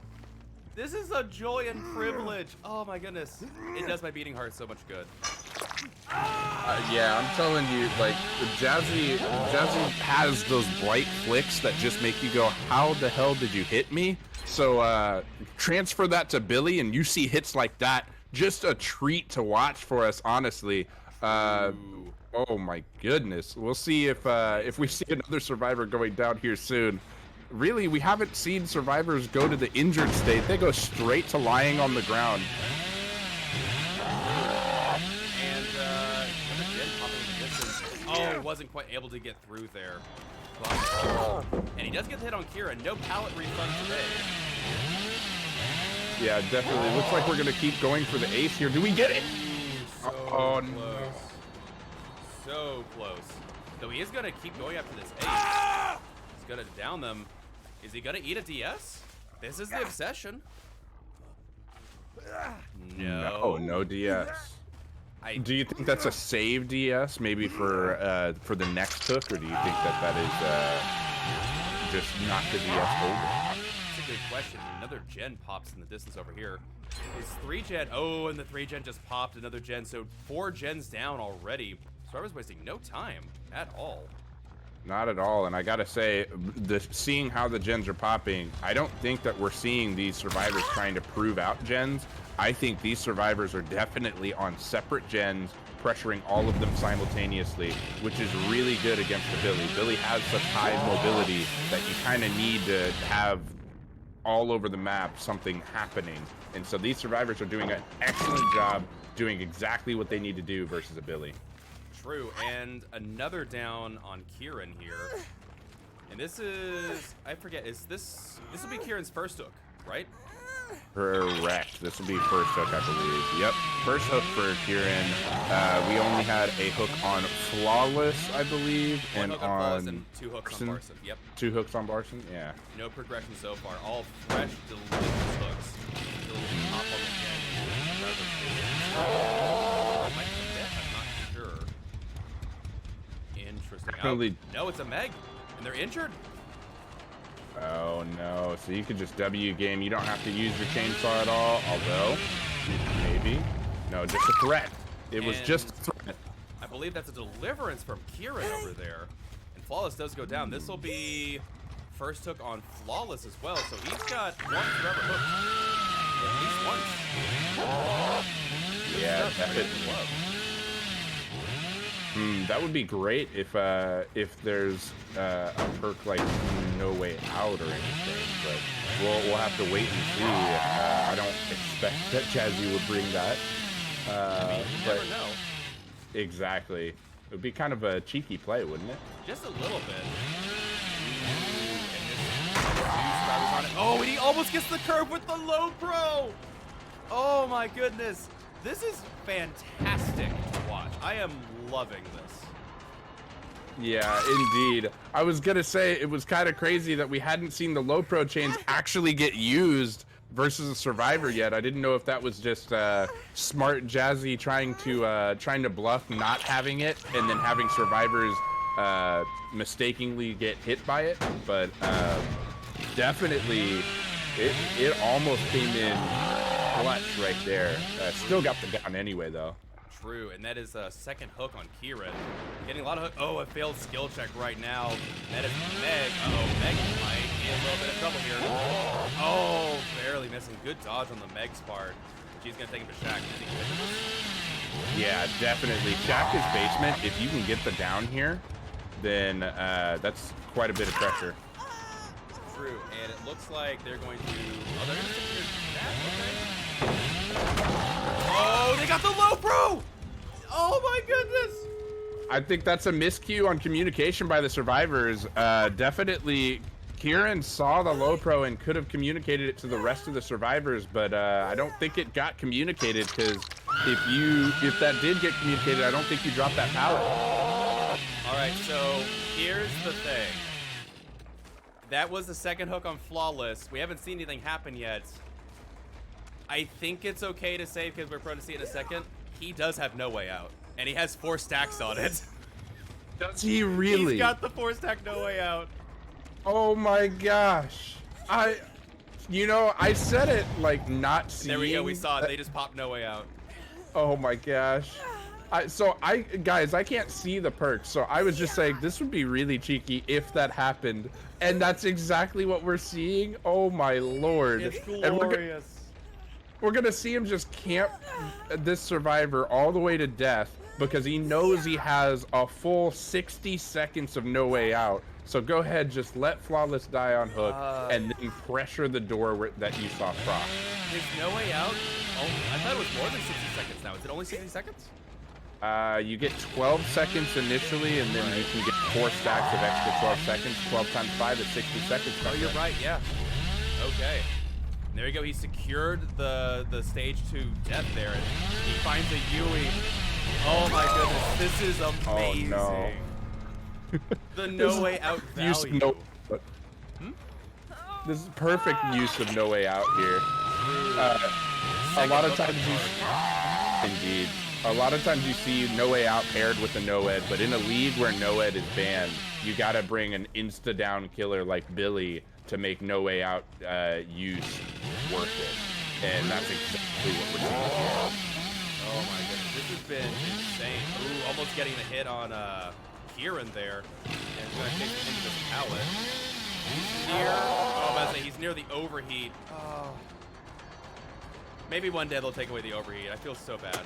this is a joy and privilege. Oh my goodness. It does my beating heart so much good. Yeah, I'm telling you, like, Jazzy has those bright flicks that just make you go, how the hell did you hit me? So transfer that to Billy, and you see hits like that. Just a treat to watch for us, honestly. Oh my goodness. We'll see if we see another survivor going down here soon. Really, we haven't seen survivors go to the injured state. They go straight to lying on the ground. And another gen popping in the distance. Oh, he wasn't quite able to get through there. And he does get the hit on Kieran. No pallet refund today. Yeah, definitely. Looks like we're going to keep going for the ace here. Do we get it? So Oh, close. no. So close. So he is going to keep going after this ace. He's going to down them. Is he going to eat a DS? This is the obsession. No. No DS. Do you think that's a save DS, maybe for the next hook, or do you think that is just knock the DS over? That's a good question. Another gen pops in the distance over here. Is 3 gen? Oh, and the 3 gen just popped another gen. So 4 gens down already. So I was wasting no time at all. Not at all, and I gotta say, seeing how the gens are popping, I don't think that we're seeing these survivors trying to prove out gens. I think these survivors are definitely on separate gens, pressuring all of them simultaneously, which is really good against the Billy. Billy has such high mobility that you kind of need to have all over the map something happening. And so these survivors are doing an excellent job doing exactly what they need to do versus a Billy. True, and another down on Kieran here. And this is, I forget, this will be Kieran's first hook, right? Correct. This will be first hook, I believe. Yep, first hook for Kieran. We only had a hook on Flawless, I believe, One and hook on Flawless and 2 hooks on Barson. Yep. 2 hooks on Barson, yeah. No progression so far. All fresh, delicious hooks. Little pop on the gen. Might forget, I'm not sure. Interesting. Definitely. No, it's a Meg, and they're injured. Oh no, so you could just W game. You don't have to use your chainsaw at all, although, maybe. No, just a threat. It was just a threat. I believe that's a deliverance from Kieran over there. And Flawless does go down. This will be first hook on Flawless as well, so he's got one forever hook. At least once. Yeah, that would be great if there's a perk like No Way Out or anything, but we'll have to wait and see. I don't expect that Jazzy would bring that. You never know. Exactly. It would be kind of a cheeky play, wouldn't it? Just a little bit. Oh, and he almost gets the curve with the low pro. Oh my goodness. This is fantastic to watch. I am loving this. Yeah, indeed. I was gonna say it was kind of crazy that we hadn't seen the low pro chains actually get used versus a survivor yet. I didn't know if that was just smart Jazzy trying to bluff not having it and then having survivors mistakenly get hit by it. But definitely, it almost came in clutch right there. Still got the gun anyway, though. True, and that is a second hook on Kieran. Getting a lot of hook. Oh, a failed skill check right now. That is Meg. Uh-oh, Meg might be in a little bit of trouble here. Oh, barely missing. Good dodge on the Meg's part. She's going to take him to Shaq. Yeah, definitely. Shaq is basement. If you can get the down here, then that's quite a bit of pressure. True, and it looks like they're going to... Oh, they're going to secure Shaq. Okay. Oh, they got the low pro! Oh my goodness! I think that's a miscue on communication by the survivors. Definitely, Kieran saw the low pro and could have communicated it to the rest of the survivors, but I don't think it got communicated, because if that did get communicated, I don't think you dropped that pallet. All right, so here's the thing. That was the second hook on Flawless. We haven't seen anything happen yet. I think it's okay to say, because we're prone to see it in a second, he does have No Way Out, and he has 4 stacks on it. Does he really? He's got the 4-stack no way out. Oh my gosh. I said it like not seeing. There we go. We saw it. They just popped no way out. Oh my gosh. Guys, I can't see the perks, so I was just saying this would be really cheeky if that happened, and that's exactly what we're seeing. Oh my lord! It's And glorious. we're gonna see him just camp this survivor all the way to death because he knows he has a full 60 seconds of no way out. So go ahead, just let Flawless die on hook, and then pressure the door that you saw Proc. His no way out? Oh, I thought it was more than 60 seconds now. Is it only 60 seconds? You get 12 seconds initially, and then you can get 4 stacks of extra 12 seconds. 12 times 5 is 60 seconds. Oh, you're right, yeah. Okay. There you go. He secured the stage to death there, and he finds a Yui. Oh my goodness, this is amazing. Oh, no. The no way out value. This is perfect use of no way out here. A lot of times indeed. A lot of times you see no way out paired with a no-ed, but in a league where no-ed is banned, you gotta bring an insta-down killer like Billy to make no way out use worth it. And that's exactly what we're seeing here. Oh my goodness, this has been insane. Ooh, almost getting the hit on Kieran there. And he's gonna take him into this pallet. He's near, I'm about to say, he's near the overheat. Oh. Maybe one day they'll take away the overheat. I feel so bad.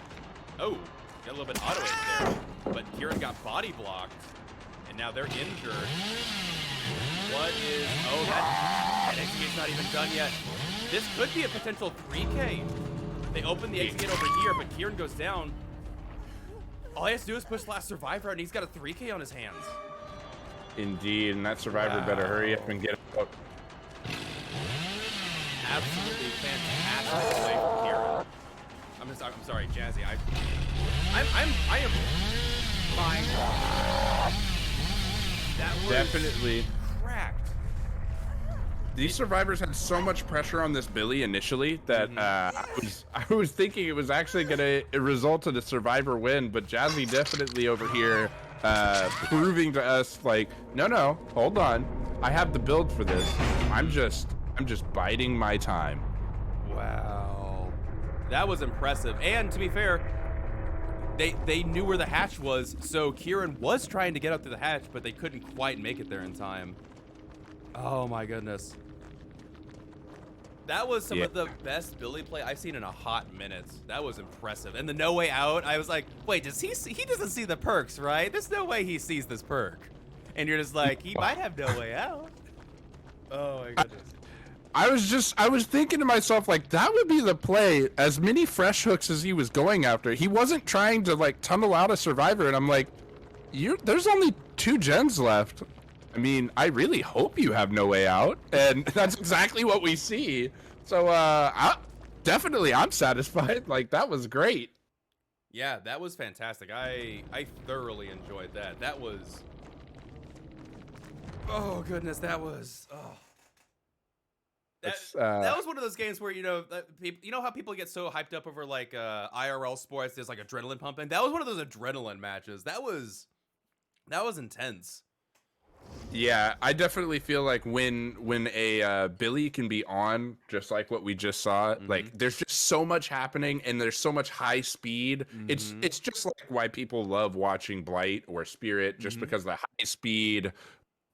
Oh, got a little bit auto aim there. But Kieran got body blocked. And now they're injured. What is, oh, that execute's not even done yet. This could be a potential 3K. They open the execute over here, but Kieran goes down. All he has to do is push last survivor, and he's got a 3K on his hands. Indeed, and that survivor better hurry up and get out. Absolutely fantastic play from Kieran. I'm sorry, Jazzy. I am fine. That was Definitely cracked. These survivors had so much pressure on this Billy initially that I was thinking it was actually gonna result in a survivor win, but Jazzy definitely over here proving to us like, no, hold on, I have the build for this. I'm just biding my time. Wow, that was impressive. And to be fair, they knew where the hatch was, so Kieran was trying to get out through the hatch, but they couldn't quite make it there in time. Oh my goodness. That was some of the best Billy play I've seen in a hot minute. That was impressive. And the no way out, I was like, wait, does he doesn't see the perks, right? There's no way he sees this perk. And you're just like, he might have no way out. Oh my goodness. I was thinking to myself, like, that would be the play. As many fresh hooks as he was going after, he wasn't trying to like tunnel out a survivor, and I'm like, there's only 2 gens left. I mean, I really hope you have no way out, and that's exactly what we see. So, I'm satisfied. Like, that was great. Yeah, that was fantastic. I thoroughly enjoyed that. That was, oh goodness, that was, that was one of those games where, you know how people get so hyped up over like IRL sports, there's like adrenaline pumping. That was one of those adrenaline matches. That was intense. Yeah, I definitely feel like when a Billy can be on, just like what we just saw, like there's just so much happening and there's so much high speed. It's just like why people love watching Blight or Spirit, just because the high speed.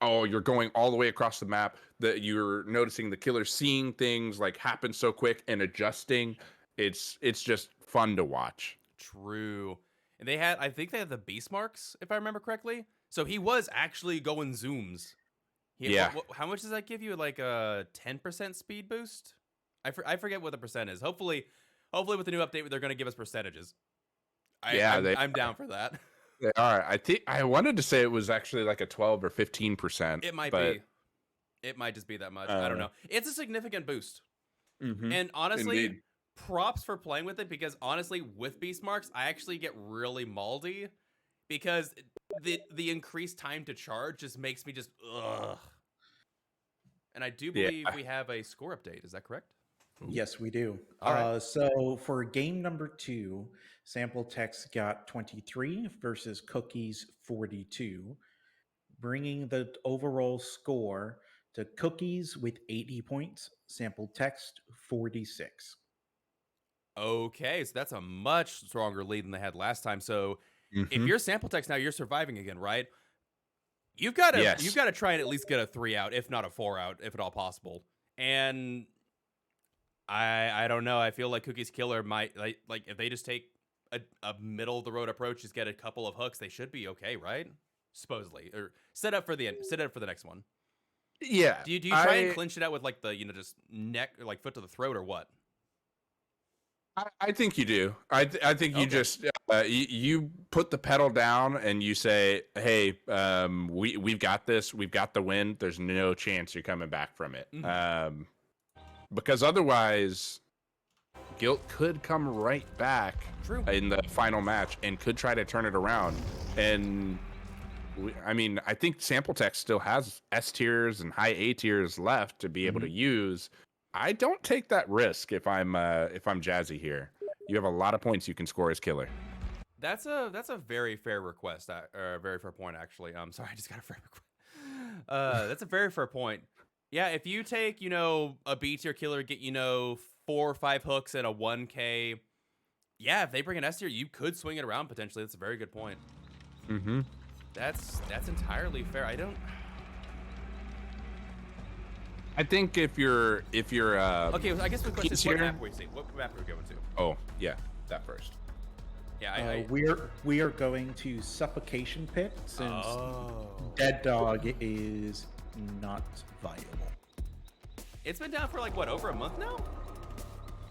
Oh, you're going all the way across the map, that you're noticing the killer seeing things like happen so quick and adjusting. It's just fun to watch. True. And I think they had the beast marks, if I remember correctly. So he was actually going zooms. How much does that give you? Like a 10% speed boost? I forget what the percent is. Hopefully with the new update, they're going to give us percentages. I'm down for that. They are. I think I wanted to say it was actually like a 12 or 15%. It might be. It might just be that much. I don't know. It's a significant boost. And honestly, Indeed. props for playing with it, because honestly, with beast marks, I actually get really maldy because the increased time to charge just makes me just ugh. And I do believe we have a score update. Is that correct? Yes, we do. All right. So for game number 2, Sample Text got 23 versus Cookies 42, bringing the overall score to Cookies with 80 points, Sample Text 46. Okay, so that's a much stronger lead than they had last time. So if Mm-hmm. you're sample text now, you're surviving again, right? You've Yes. got to try and at least get a 3 out, if not a 4 out, if at all possible. And I don't know. I feel like Cookie's Killer might like if they just take a middle of the road approach, just get a couple of hooks, they should be okay, right? Supposedly, or set up for the end, set up for the next one. Yeah. Do you try and clinch it out with like the just neck or like foot to the throat or what? I think you do. I think you Okay. just you put the pedal down and you say, "Hey, we've got this. We've got the win. There's no chance you're coming back from it." Mhm. Because otherwise, Guilt could come right back True. in the final match and could try to turn it around. And I mean, I think Sample Text still has S tiers and high A tiers left to be able to use. I don't take that risk if I'm Jazzy here. You have a lot of points you can score as Killer. That's a very fair request, or a very fair point actually. Sorry, I just got a fair request. That's a very fair point. Yeah, if you take a B tier Killer, get 4 or 5 hooks and a 1K. Yeah, if they bring an S tier, you could swing it around potentially. That's a very good point. Mm-hmm. That's entirely fair. I think if you're Okay, well, I guess the question is, what here? map are we seeing? What map are we going to? Oh yeah, that first. Yeah, We are going to Suffocation Pit since Oh. Dead Dog is not viable. It's been down for like what, over a month now?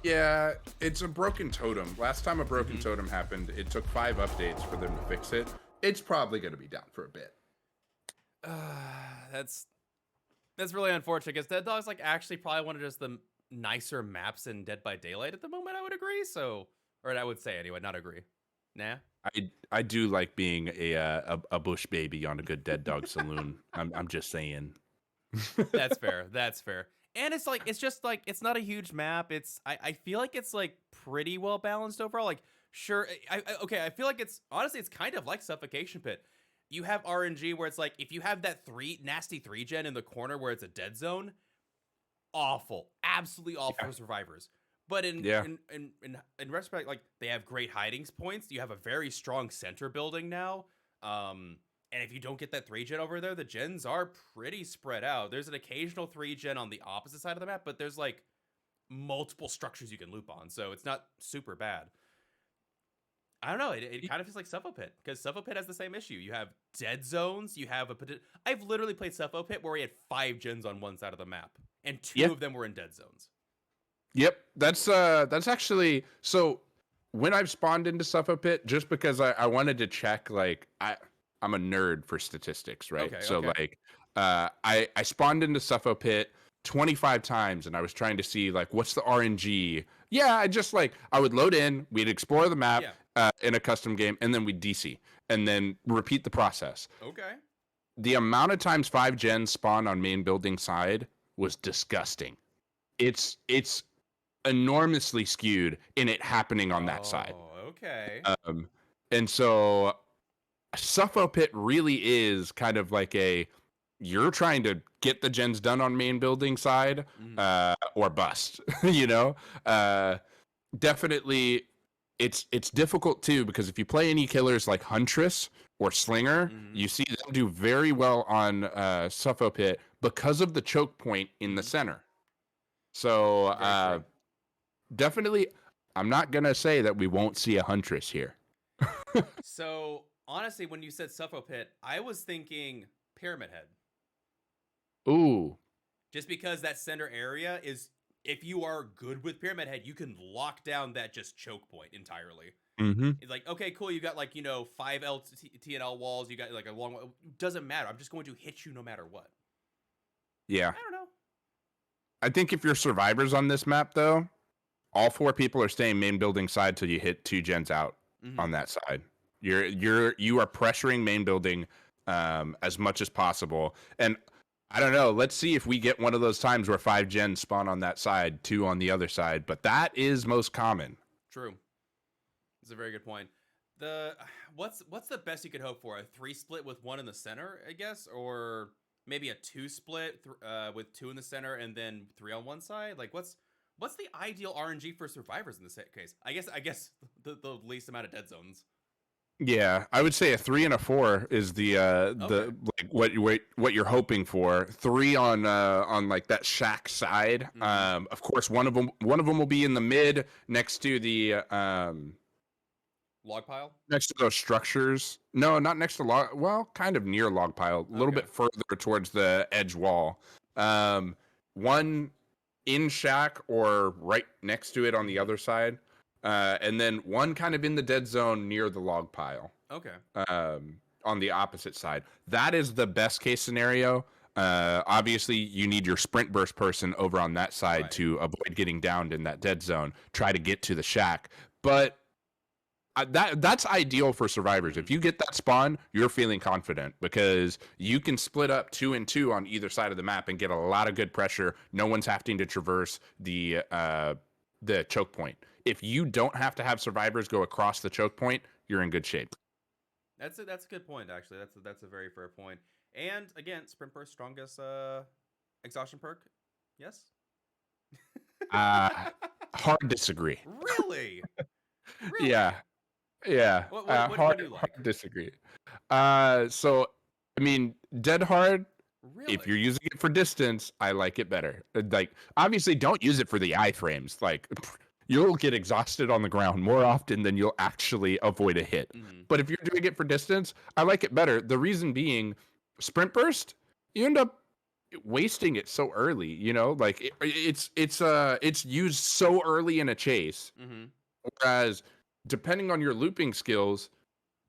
Yeah, it's a broken totem. Last time a broken totem happened, it took 5 updates for them to fix it. It's probably going to be down for a bit. That's really unfortunate because Dead Dog's like actually probably one of just the nicer maps in Dead by Daylight at the moment. I would agree. So, or I would say anyway, not agree. Nah. I do like being a bush baby on a good Dead Dog saloon. I'm just saying. That's fair. That's fair. And it's just like it's not a huge map. I feel like it's like pretty well balanced overall. Like sure, okay. I feel like it's honestly it's kind of like Suffocation Pit. You have RNG where it's like if you have that nasty 3-gen in the corner where it's a dead zone, awful, absolutely awful for survivors. But in retrospect, like they have great hiding points. You have a very strong center building now. And if you don't get that 3-gen over there, the gens are pretty spread out. There's an occasional 3-gen on the opposite side of the map, but there's like multiple structures you can loop on, so it's not super bad. I don't know. It kind of feels like Suffo Pit because Suffo Pit has the same issue. You have dead zones. You have I've literally played Suffo Pit where we had 5 gens on one side of the map, and 2 of them were in dead zones. Yep, that's actually so. When I've spawned into Suffo Pit, just because I wanted to check, like I'm a nerd for statistics, right? Okay, so okay. like I spawned into Suffo Pit 25 times, and I was trying to see like what's the RNG. Yeah, I would load in, we'd explore the map in a custom game, and then we'd DC, and then repeat the process. Okay. The amount of times 5 gens spawn on main building side was disgusting. It's enormously skewed in it happening on that side. Okay. And so Suffo Pit really is kind of like you're trying to get the gens done on main building side or bust, definitely it's difficult too, because if you play any killers like Huntress or Slinger, you see them do very well on Suffo Pit because of the choke point in the center. So definitely, I'm not going to say that we won't see a Huntress here. So, honestly, when you said Suffo Pit, I was thinking Pyramid Head. Ooh. Just because that center area is, if you are good with Pyramid Head, you can lock down that just choke point entirely. Mm-hmm. It's like, okay, cool, you got like, 5 TNL walls, you got like a long, doesn't matter. I'm just going to hit you no matter what. Yeah. I don't know. I think if you're survivors on this map, though, all 4 people are staying main building side till you hit 2 gens out on that side. You are pressuring main building as much as possible. And I don't know. Let's see if we get one of those times where 5 gens spawn on that side, 2 on the other side. But that is most common. True. That's a very good point. The what's the best you could hope for? A 3 split with 1 in the center, I guess, or maybe a 2 split with 2 in the center and then 3 on one side. Like what's the ideal RNG for survivors in this case? I guess the least amount of dead zones. Yeah, I would say a 3 and a 4 is the like what you're hoping for. 3 on like that shack side. Of course, one of them will be in the mid next to the log pile. Next to those structures. No, not next to log. Well, kind of near log pile. A little bit further towards the edge wall. One in shack or right next to it on the other side. And then one kind of in the dead zone near the log pile. Okay. On the opposite side. That is the best case scenario. Obviously, you need your sprint burst person over on that side to avoid getting downed in that dead zone. Try to get to the shack. But that's ideal for survivors. If you get that spawn, you're feeling confident because you can split up 2 and 2 on either side of the map and get a lot of good pressure. No one's having to traverse the choke point. If you don't have to have survivors go across the choke point, you're in good shape. That's a good point, actually. That's a very fair point. And again, sprint burst strongest exhaustion perk. Yes. Hard disagree. Really? Yeah. What hard, do you like? hard disagree. So I mean, dead hard. Really? If you're using it for distance, I like it better. Like, obviously, don't use it for the iframes. Like, you'll get exhausted on the ground more often than you'll actually avoid a hit. But if you're doing it for distance, I like it better. The reason being, sprint burst, you end up wasting it so early. You know, like it's used so early in a chase. Whereas, depending on your looping skills,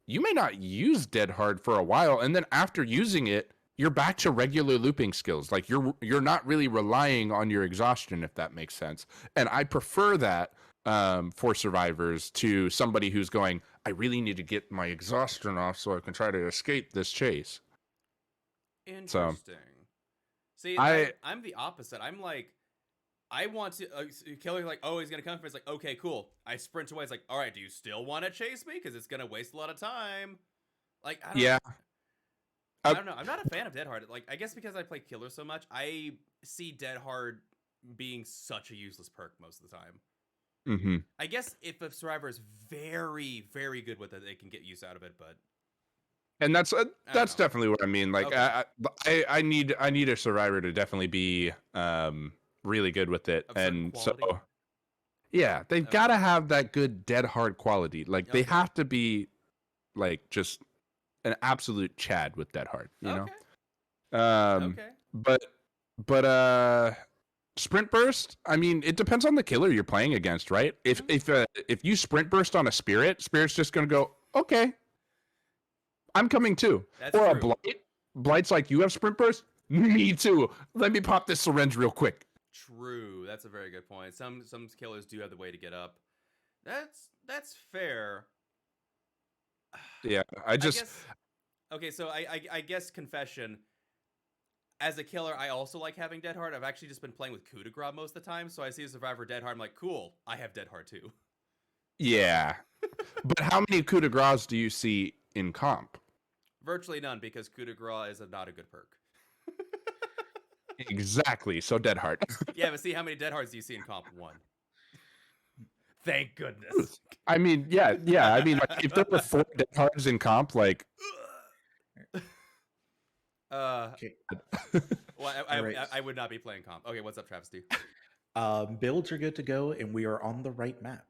you may not use dead hard for a while, and then after using it, you're back to regular looping skills. Like you're not really relying on your exhaustion, if that makes sense. And I prefer that for survivors to somebody who's going, I really need to get my exhaustion off so I can try to escape this chase. Interesting. See, I'm the opposite. I'm like, I want to. Killer's like, oh, he's gonna come for me. It's like, okay, cool. I sprint away. It's like, all right, do you still want to chase me? Because it's gonna waste a lot of time. Like, I don't know. I don't know. I'm not a fan of Dead Hard. Like, I guess because I play Killer so much, I see Dead Hard being such a useless perk most of the time. I guess if a survivor is very, very good with it, they can get use out of it. But and that's definitely what I mean. Like, I need a survivor to definitely be really good with it, and so yeah, they've got to have that good Dead Hard quality. Like, they have to be like just an absolute Chad with Dead Hard, you know? But sprint burst, I mean, it depends on the killer you're playing against, right? If you sprint burst on a spirit's just gonna go, okay, I'm coming too. That's or true. A blight's like, you have sprint burst? Me too. Let me pop this syringe real quick. True, that's a very good point. Some killers do have the way to get up. That's fair. Yeah, I guess, okay, so I guess confession. As a killer, I also like having Dead Hard. I've actually just been playing with coup de grace most of the time, so I see a survivor Dead Hard. I'm like, cool, I have Dead Hard too. Yeah, but how many coup de grace do you see in comp? Virtually none, because coup de grace is not a good perk. Exactly. So Dead Hard. Yeah, but see, how many Dead Hards do you see in comp? 1. Thank goodness. I mean, yeah. I mean, like, if there were 4 Dead Hards in comp, like, okay. Well, I would not be playing comp. Okay, what's up, Travesty? Builds are good to go, and we are on the right map.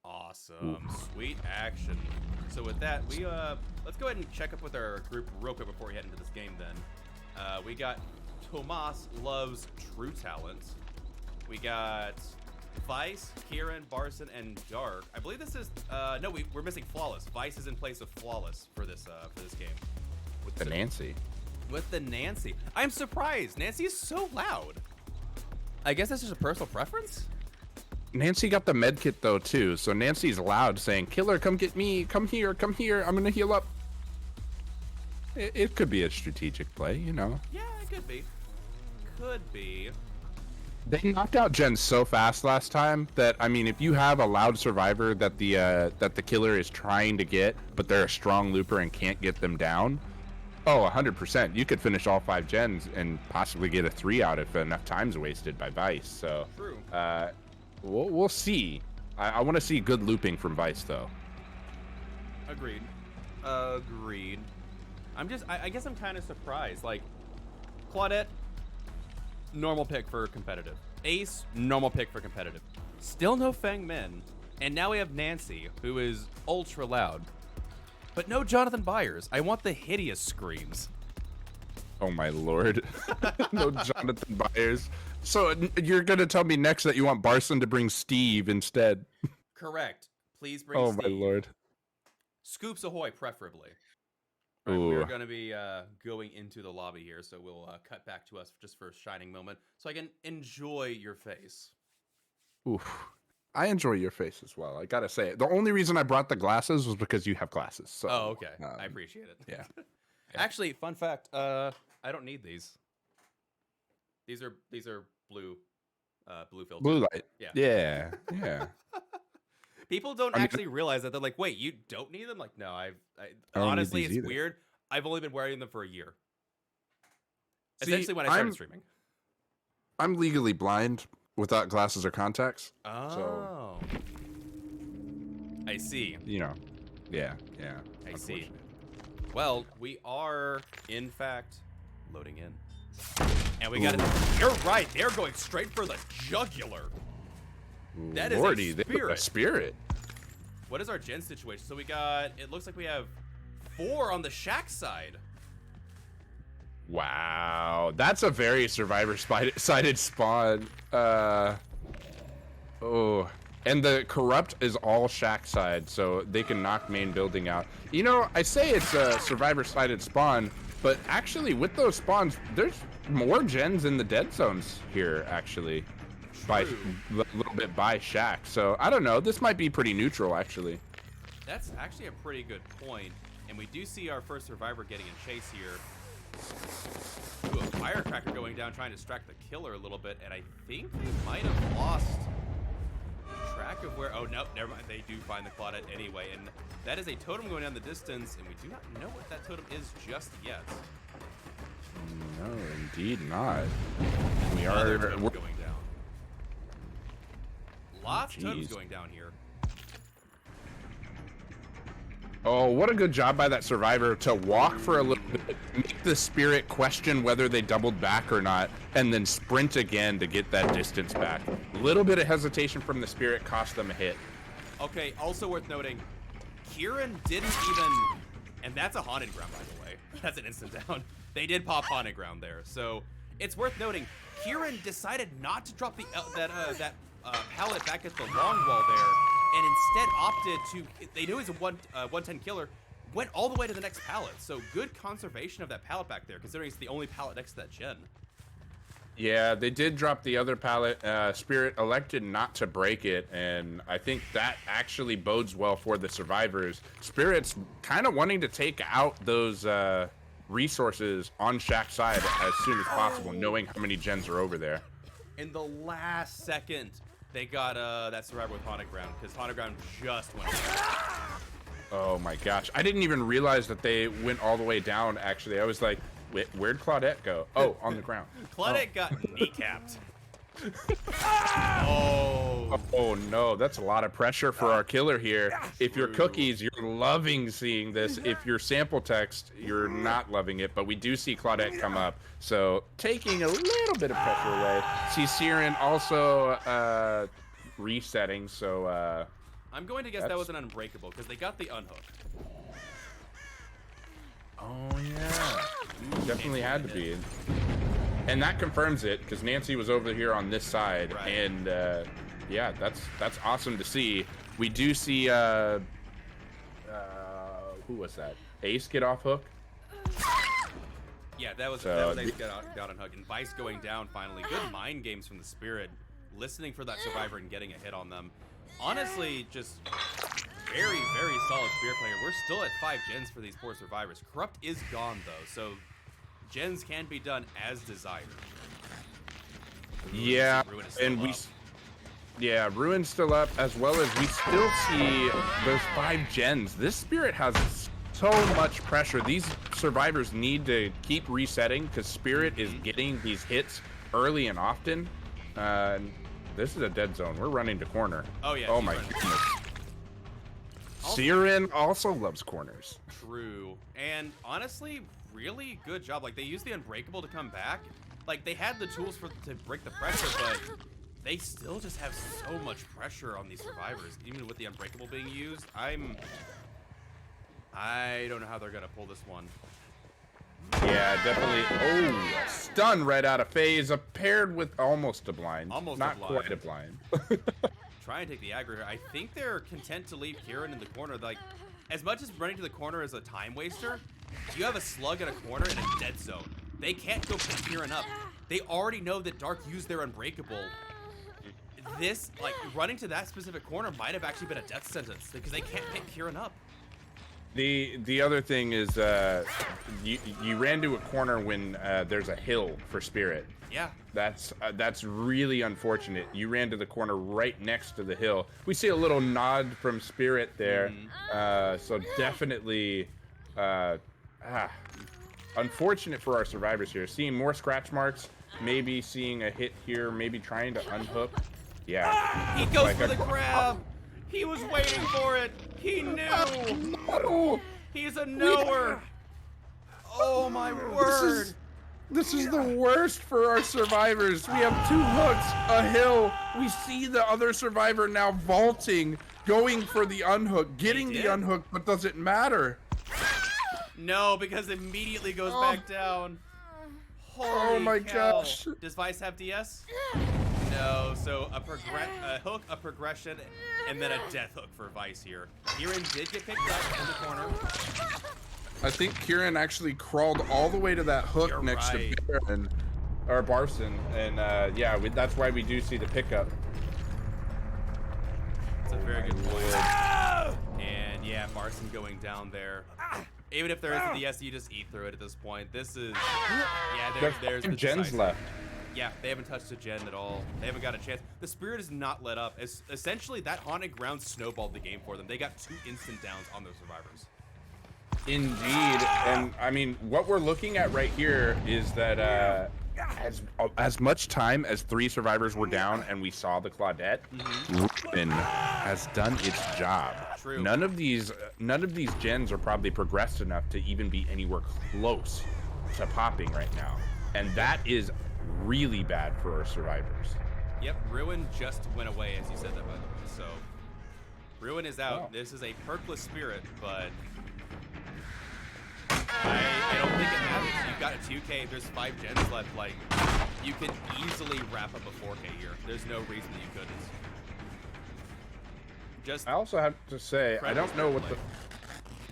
Awesome. Sweet action. So with that, we let's go ahead and check up with our group real quick before we head into this game then. We got Tomas loves True Talent. We got Vice, Kieran, Barson, and Dark. I believe this is no, we're missing Flawless. Vice is in place of Flawless for this game. With the Nancy. With the Nancy. I'm surprised. Nancy is so loud. I guess that's just a personal preference? Nancy got the med kit though too, so Nancy's loud saying, "Killer, come get me, come here, I'm gonna heal up." It could be a strategic play, you know. Yeah, it could be. could be. They knocked out gens so fast last time that, I mean, if you have a loud survivor that the killer is trying to get, but they're a strong looper and can't get them down, oh, 100%. You could finish all 5 gens and possibly get a 3 out if enough time's wasted by Vice. So, True. We'll see. I want to see good looping from Vice, though. Agreed. I guess I'm kind of surprised. Like, Claudette, normal pick for competitive. Ace, normal pick for competitive. Still no Feng Min. And now we have Nancy, who is ultra loud. But no Jonathan Byers. I want the hideous screams. Oh my lord. No Jonathan Byers. So you're going to tell me next that you want Barson to bring Steve instead? Correct. Please bring Oh Steve. my lord. Scoops Ahoy, preferably. Ooh. Right, we're going to be going into the lobby here, so we'll cut back to us just for a shining moment so I can enjoy your face. Oof. I enjoy your face as well. I gotta say it. The only reason I brought the glasses was because you have glasses. So, oh, okay. I appreciate it. Yeah. Actually, fun fact. I don't need these. These are blue, blue filters. Blue light. Yeah. Yeah. Yeah. People don't actually realize that. They're like, wait, you don't need them? Like, no, I don't need honestly, these it's either. weird. I've only been wearing them for a year. See, Essentially, when I started streaming. I'm legally blind without glasses or contacts. Oh. So, I see. you know. Yeah. I see. Unfortunate. Well, we are, in fact, loading in. And we got it. You're right. They're going straight for the jugular. That is Lordy, a they spirit. put a spirit. What is our gen situation? So we got, it looks like we have 4 on the shack side. Wow, that's a very survivor-sided spawn. Oh, and the corrupt is all shack side, so they can knock main building out. You know, I say it's a survivor-sided spawn, but actually with those spawns, there's more gens in the dead zones here, actually. By a little bit by shack, so I don't know. This might be pretty neutral, actually. That's actually a pretty good point. And we do see our first survivor getting in chase here. Ooh, a firecracker going down, trying to distract the killer a little bit, and I think they might have lost track of where. Oh no, never mind. They do find the Claudette anyway, and that is a totem going down the distance, and we do not know what that totem is just yet. No, indeed not. We Another are. totem going down. Lots of Jeez. totems going down here. Oh, what a good job by that survivor to walk for a little bit, make the spirit question whether they doubled back or not, and then sprint again to get that distance back. A little bit of hesitation from the spirit cost them a hit. Okay, also worth noting, Kieran didn't even, and that's a haunted ground, by the way. That's an instant down. They did pop haunted ground there, so it's worth noting. Kieran decided not to drop the that pallet back at the long wall there, and instead opted to. They knew he was a 110 killer. Went all the way to the next pallet, so good conservation of that pallet back there, considering it's the only pallet next to that gen. Yeah, they did drop the other pallet. Spirit elected not to break it, and I think that actually bodes well for the survivors. Spirit's kind of wanting to take out those resources on shack side as soon as possible, knowing how many gens are over there. In the last second, they got that survivor with haunted ground, because haunted ground just went down. Oh my gosh, I didn't even realize that they went all the way down, actually. I was like, where'd Claudette go? Oh, on the ground. Claudette got kneecapped. Oh. Oh no, that's a lot of pressure for our killer here. If you're Cookies, you're loving seeing this. If you're Sample Text, you're not loving it, but we do see Claudette come up. So taking a little bit of pressure away. See Siren also resetting, so I'm going to guess that was an unbreakable, because they got the unhook. oh yeah. Definitely had to be. And that confirms it, because Nancy was over here on this side, Right. and yeah, that's awesome to see. We do see who was that? Ace get off hook. Yeah, that was Ace got unhooked, and Vice going down finally. Good mind games from the Spirit, listening for that survivor and getting a hit on them. Honestly, just very, very solid Spirit player. We're still at 5 gens for these poor survivors. Corrupt is gone though, so gens can be done as desired. Yeah, Ruin is still and up. yeah, Ruin's still up, as well as we still see those 5 gens. This Spirit has so much pressure. These survivors need to keep resetting because Spirit is getting these hits early and often. This is a dead zone. We're running to corner. Oh, yeah. Oh my goodness. Siren also loves corners. True. And honestly, really good job. Like, they used the Unbreakable to come back. Like, they had the tools to break the pressure, but they still just have so much pressure on these survivors. Even with the Unbreakable being used, I don't know how they're going to pull this one. Yeah, definitely. Oh, stun right out of phase, paired with almost a blind. Almost Not a blind. quite a blind. Try and take the aggro here. I think they're content to leave Kieran in the corner. Like, as much as running to the corner is a time waster, you have a slug in a corner in a dead zone. They can't go pick Kieran up. They already know that Dark used their Unbreakable. This, like, running to that specific corner might have actually been a death sentence because they can't pick Kieran up. The other thing is you ran to a corner when there's a hill for Spirit. Yeah. That's really unfortunate. You ran to the corner right next to the hill. We see a little nod from Spirit there. So definitely unfortunate for our survivors here. Seeing more scratch marks, maybe seeing a hit here, maybe trying to unhook. Yeah. He goes for the grab. He was waiting for it. He knew. No. He's a knower. Oh my word. This is the worst for our survivors. We have 2 hooks, a hill. We see the other survivor now vaulting, going for the unhook, getting the unhook, but does it matter? No, because it immediately goes back down. Holy Oh my cow. gosh. Does Vice have DS? No, so a hook, a progression, and then a death hook for Vice here. Kieran did get picked up in the corner. I think Kieran actually crawled all the way to that hook You're next right. to Baron, or Barson, and yeah, that's why we do see the pickup. It's a very good point. And yeah, Barson going down there. Even if there is a DS, you just eat through it at this point. This is, yeah, there's the gens decisive. left. Yeah, they haven't touched a gen at all. They haven't got a chance. The Spirit is not let up. Essentially, that haunted ground snowballed the game for them. They got 2 instant downs on those survivors. Indeed, and I mean, what we're looking at right here is that as much time as 3 survivors were down and we saw the Claudette, Ruin has done its job. True. None of these gens are probably progressed enough to even be anywhere close to popping right now, and that is really bad for our survivors. Yep, Ruin just went away as you said that, by the way. So, Ruin is out. Wow. This is a perkless Spirit, but I don't think it matters. You've got a 2K. There's 5 gens left. Like, you could easily wrap up a 4K here. There's no reason that you couldn't. Just I also have to say, I don't know what the... play.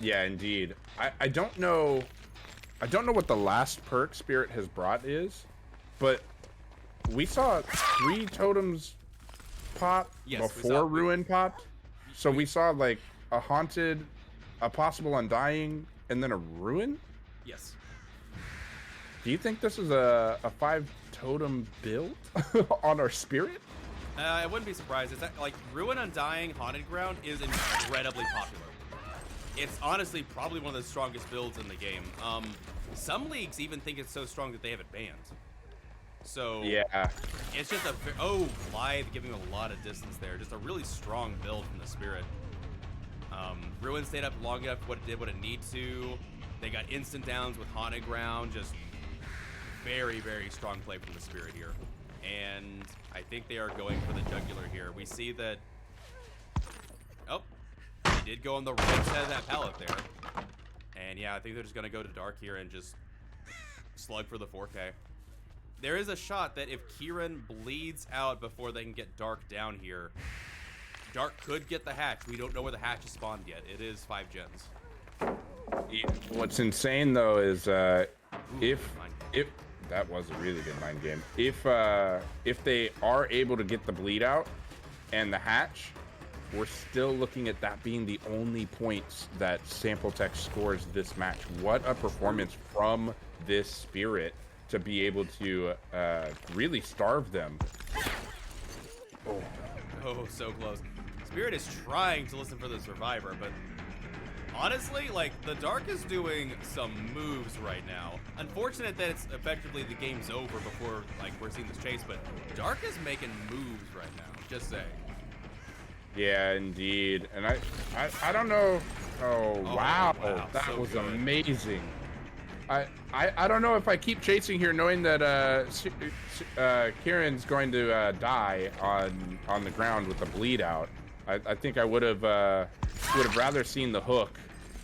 Yeah, indeed. I don't know what the last perk Spirit has brought is, but we saw 3 totems pop Yes, we before saw- Ruin popped. So we saw like a haunted, a possible undying, and then a Ruin? Yes. Do you think this is a 5 totem build on our Spirit? I wouldn't be surprised. It's that, like, Ruin Undying Haunted Ground is incredibly popular. It's honestly probably one of the strongest builds in the game. Some leagues even think it's so strong that they have it banned. So Yeah. it's just oh, Blythe giving a lot of distance there. Just a really strong build from the Spirit. Ruin stayed up long enough for what it did, what it needed to. They got instant downs with Haunted Ground. Just very, very strong play from the Spirit here. And I think they are going for the jugular here. We see that... Oh, he did go on the right side of that pallet there. And yeah, I think they're just going to go to Dark here and just slug for the 4K. There is a shot that if Kieran bleeds out before they can get Dark down here, Dark could get the hatch. We don't know where the hatch is spawned yet. It is 5 gens. What's insane though is if mind that was a really good mind game. If they are able to get the bleed out and the hatch, we're still looking at that being the only points that Sample Tech scores this match. What a performance from this Spirit. to be able to really starve them. Oh. Oh, so close. Spirit is trying to listen for the survivor, but honestly, like, the Dark is doing some moves right now. Unfortunate that it's effectively the game's over before, like, we're seeing this chase, but Dark is making moves right now, just saying. Yeah, indeed. And I don't know. Oh, wow. That so was good. amazing. I don't know if I keep chasing here knowing that Kieran's going to die on the ground with the bleed out. I think I would have rather seen the hook,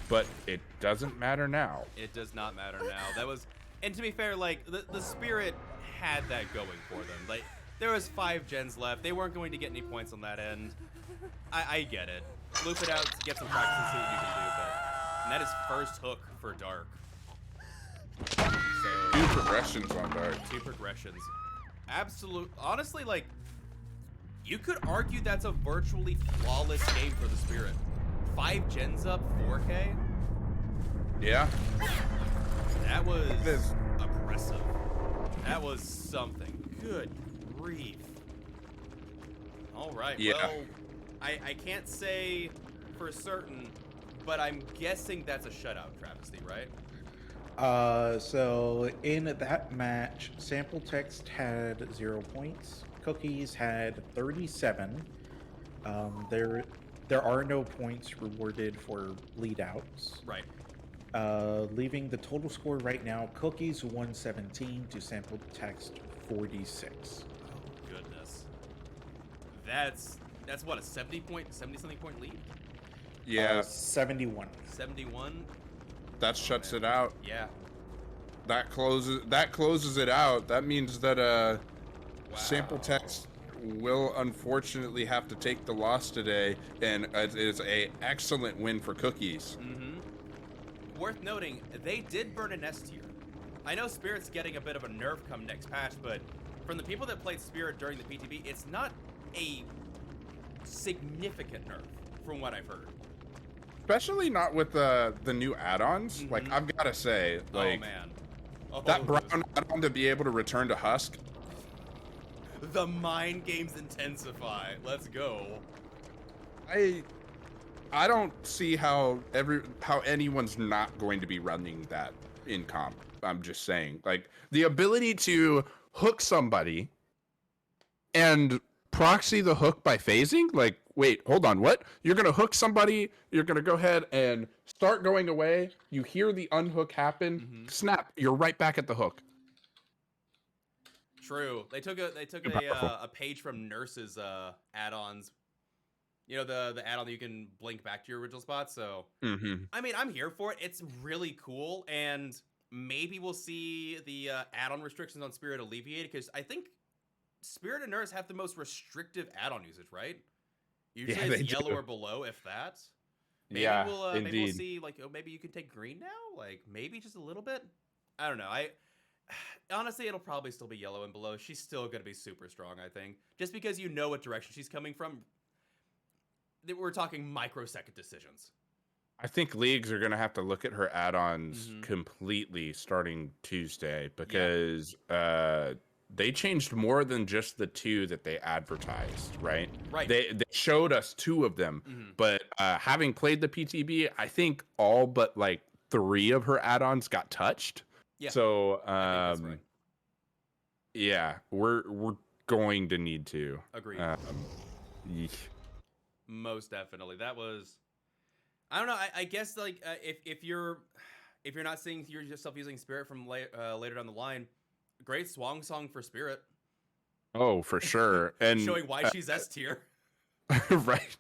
but it doesn't matter now. It does not matter now. That was, and to be fair, like, the Spirit had that going for them. Like, there was 5 gens left. They weren't going to get any points on that end. I get it. Loop it out, get some practice and see what you can do, but and that is first hook for Dark. So, 2 progressions on Dark. 2 progressions. Absolute. Honestly, like, you could argue that's a virtually flawless game for the Spirit. 5 gens up, 4K. Yeah. That was oppressive. That was something. Good grief. All right. Yeah. Well, I can't say for certain, but I'm guessing that's a shutout, Travesty, right? So in that match, Sample Text had 0 points. Cookies had 37. There are no points rewarded for lead outs. Right. Leaving the total score right now, Cookies 117 to Sample Text 46. Oh goodness. That's what, a 70 something point lead? Yeah. 71. 71. That shuts it out. Yeah. That closes it out. That means that Sample Text will unfortunately have to take the loss today, and it is a excellent win for Cookies. Mm-hmm. Worth noting, they did burn an S tier. I know Spirit's getting a bit of a nerf come next patch, but from the people that played Spirit during the PTB, it's not a significant nerf from what I've heard. Especially not with the new add-ons. Mhm. Like, I've got to say, like, oh man. Oh, that brown add-on to be able to return to Husk. The mind games intensify. Let's go. I don't see how anyone's not going to be running that in comp. I'm just saying, like, the ability to hook somebody and proxy the hook by phasing. Like, wait, hold on, what? You're gonna hook somebody. You're gonna go ahead and start going away. You hear the unhook happen. Mhm. Snap. You're right back at the hook. True. They took Powerful. a page from Nurse's add-ons. You know, the add-on that you can blink back to your original spot. So Mm-hmm. I mean, I'm here for it. It's really cool, and maybe we'll see the add-on restrictions on Spirit alleviated, because I think Spirit and Nurse have the most restrictive add-on usage, right? Usually Yeah, they it's yellow do. or below, if that. Maybe Yeah, maybe we'll indeed. see, like, oh, maybe you can take green now, like maybe just a little bit. I don't know. Honestly, it'll probably still be yellow and below. She's still gonna be super strong, I think, just because you know what direction she's coming from. We're talking microsecond decisions. I think leagues are gonna have to look at her add-ons Mhm. completely starting Tuesday, because they changed more than just the 2 that they advertised, right? Right. They showed us 2 of them, Mhm. but having played the PTB, I think all but like 3 of her add-ons got touched. Yeah. So I think that's right. yeah, we're going to need to. Agreed. Yeesh. Most definitely. That was. I don't know. I guess, like, if you're not seeing yourself using Spirit from later down the line, great swan song for Spirit, Oh, for sure. And showing why she's S tier. right.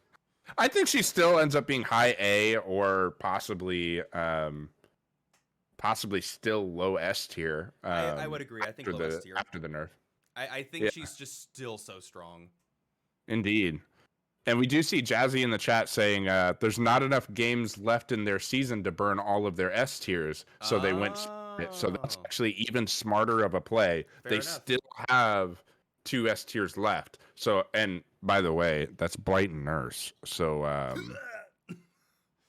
I think she still ends up being high A, or possibly still low S tier. I would agree. I think low S tier. After the nerf. I think Yeah. she's just still so strong. Indeed. And we do see Jazzy in the chat saying there's not enough games left in their season to burn all of their S tiers, so they went Spirit. So that's Oh. actually even smarter of a play. Fair They enough. still have 2 S tiers left. So, and by the way, that's Blight and Nurse. So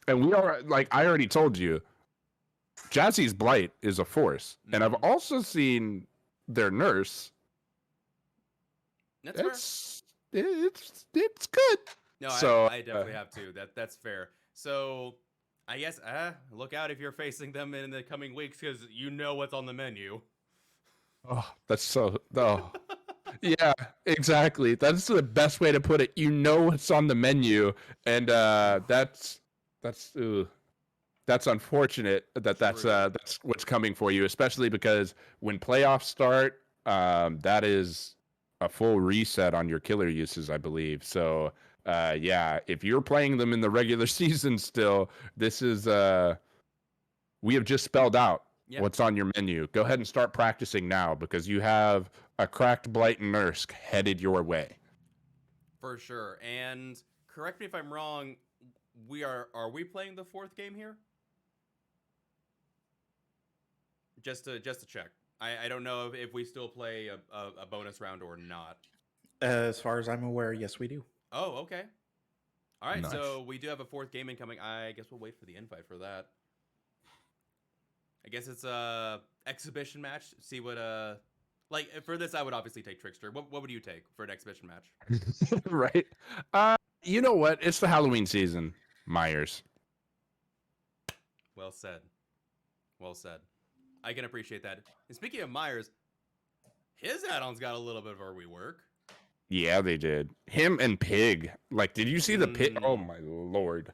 and we are, like, I already told you, Jazzy's Blight is a force, and I've Mhm. also seen their nurse. That's fair. It's good. No, So I definitely have too. That's fair. So I guess look out if you're facing them in the coming weeks because you know what's on the menu. oh, that's so yeah, exactly. That's the best way to put it. You know what's on the menu, and that's that's unfortunate that True. that's what's coming for you, especially because when playoffs start, that is a full reset on your killer uses, I believe. So, yeah, if you're playing them in the regular season still, this is we have just spelled out Yeah, what's on your menu. Go ahead and start practicing now because you have a cracked Blight and Nurse headed your way. for sure. And correct me if I'm wrong. Are we playing the fourth game here? Just to check. I don't know if we still play a bonus round or not. As far as I'm aware, yes, we do. Oh, okay. All right, Nice. so we do have a fourth game incoming. I guess we'll wait for the invite for that. I guess it's a exhibition match. See what like for this I would obviously take Trickster. What would you take for an exhibition match? Right? You know what? It's the Halloween season, Myers. Well said. Well said. I can appreciate that. And speaking of Myers, his add-ons got a little bit of a rework. Yeah, they did. Him and Pig. Like, did you see the pig? Oh Mm. my lord.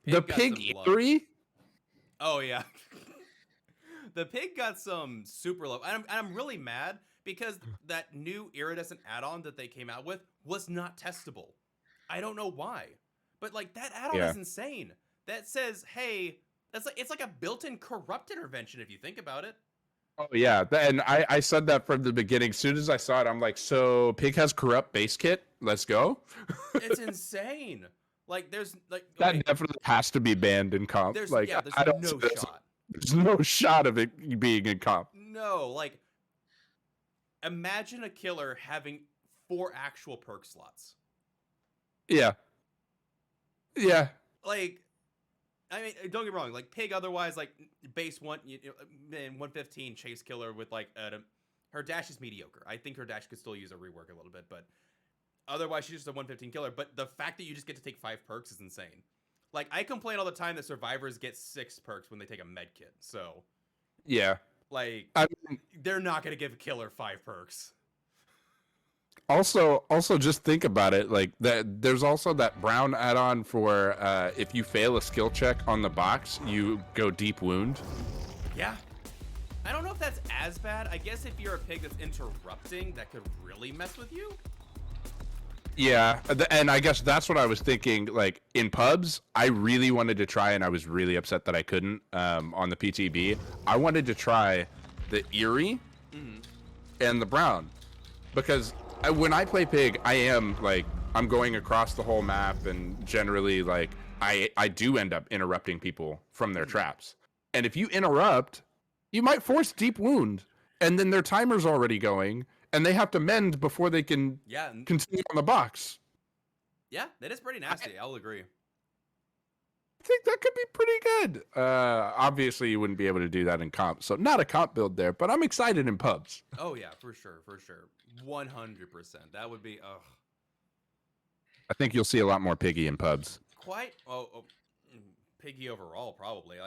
Pig The got pig some love. eatery? Oh yeah. The pig got some super love. And I'm really mad because that new iridescent add-on that they came out with was not testable. I don't know why. But like that add-on Yeah. is insane. That says, hey, it's like a built-in corrupt intervention if you think about it. Oh yeah. And I said that from the beginning. As soon as I saw it, I'm like, so Pig has corrupt base kit. Let's go. It's insane. Like there's like That okay, definitely has to be banned in comp. there's Like yeah, there's I don't no see this- shot. There's no shot of it being in comp. No, like imagine a killer having 4 actual perk slots. Yeah. Yeah. Like I mean, don't get me wrong. Like Pig, otherwise, like base one, 115 chase killer with like her dash is mediocre. I think her dash could still use a rework a little bit, but otherwise she's just a 115 killer. But the fact that you just get to take 5 perks is insane. Like I complain all the time that survivors get 6 perks when they take a med kit. So Yeah. like I mean, they're not gonna give a killer 5 perks. also just think about it like that there's also that brown add-on for if you fail a skill check on the box you go deep wound. Yeah. I don't know if that's as bad. I guess if you're a pig that's interrupting, that could really mess with you. Yeah, and I guess that's what I was thinking. Like in pubs, I really wanted to try, and I was really upset that I couldn't. On the PTB, I wanted to try the Eerie and the Brown because when I play Pig, I am like I'm going across the whole map, and generally like I do end up interrupting people from their traps. And if you interrupt, you might force deep wound, and then their timer's already going, and they have to mend before they can Yeah, continue on the box. yeah, that is pretty nasty. I'll agree. I think that could be pretty good. Obviously, you wouldn't be able to do that in comp, so not a comp build there. But I'm excited in pubs. Oh yeah, for sure, 100%. That would be I think you'll see a lot more Piggy in pubs. quite Piggy overall probably.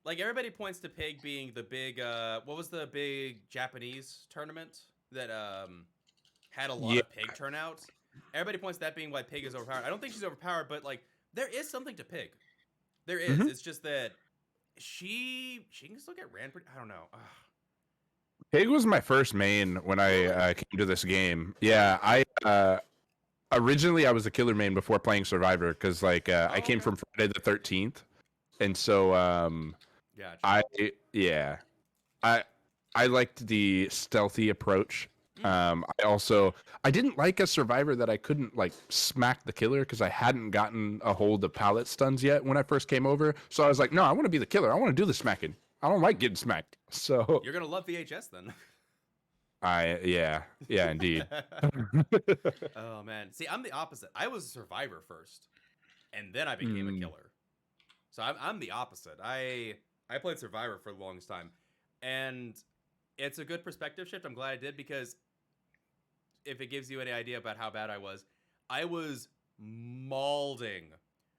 Like everybody points to Pig being the big what was the big Japanese tournament that had a lot of Pig turnouts. Everybody points to that being why Pig is overpowered. I don't think she's overpowered, but like there is something to Pig. There is. It's just that she can still get ran pretty. I don't know. Ugh. Pig was my first main when I came to this game. Yeah, I originally I was a killer main before playing Survivor because like I came Okay. from Friday the 13th, and so Gotcha. I liked the stealthy approach. I didn't like a Survivor that I couldn't like smack the killer because I hadn't gotten a hold of pallet stuns yet when I first came over. So I was like, no, I want to be the killer. I want to do the smacking. I don't like getting smacked. So You're gonna love VHS then. yeah, indeed. Oh man, see, I'm the opposite. I was a survivor first, and then I became a killer. So I'm the opposite. I played Survivor for the longest time, and it's a good perspective shift. I'm glad I did, because if it gives you any idea about how bad I was mauling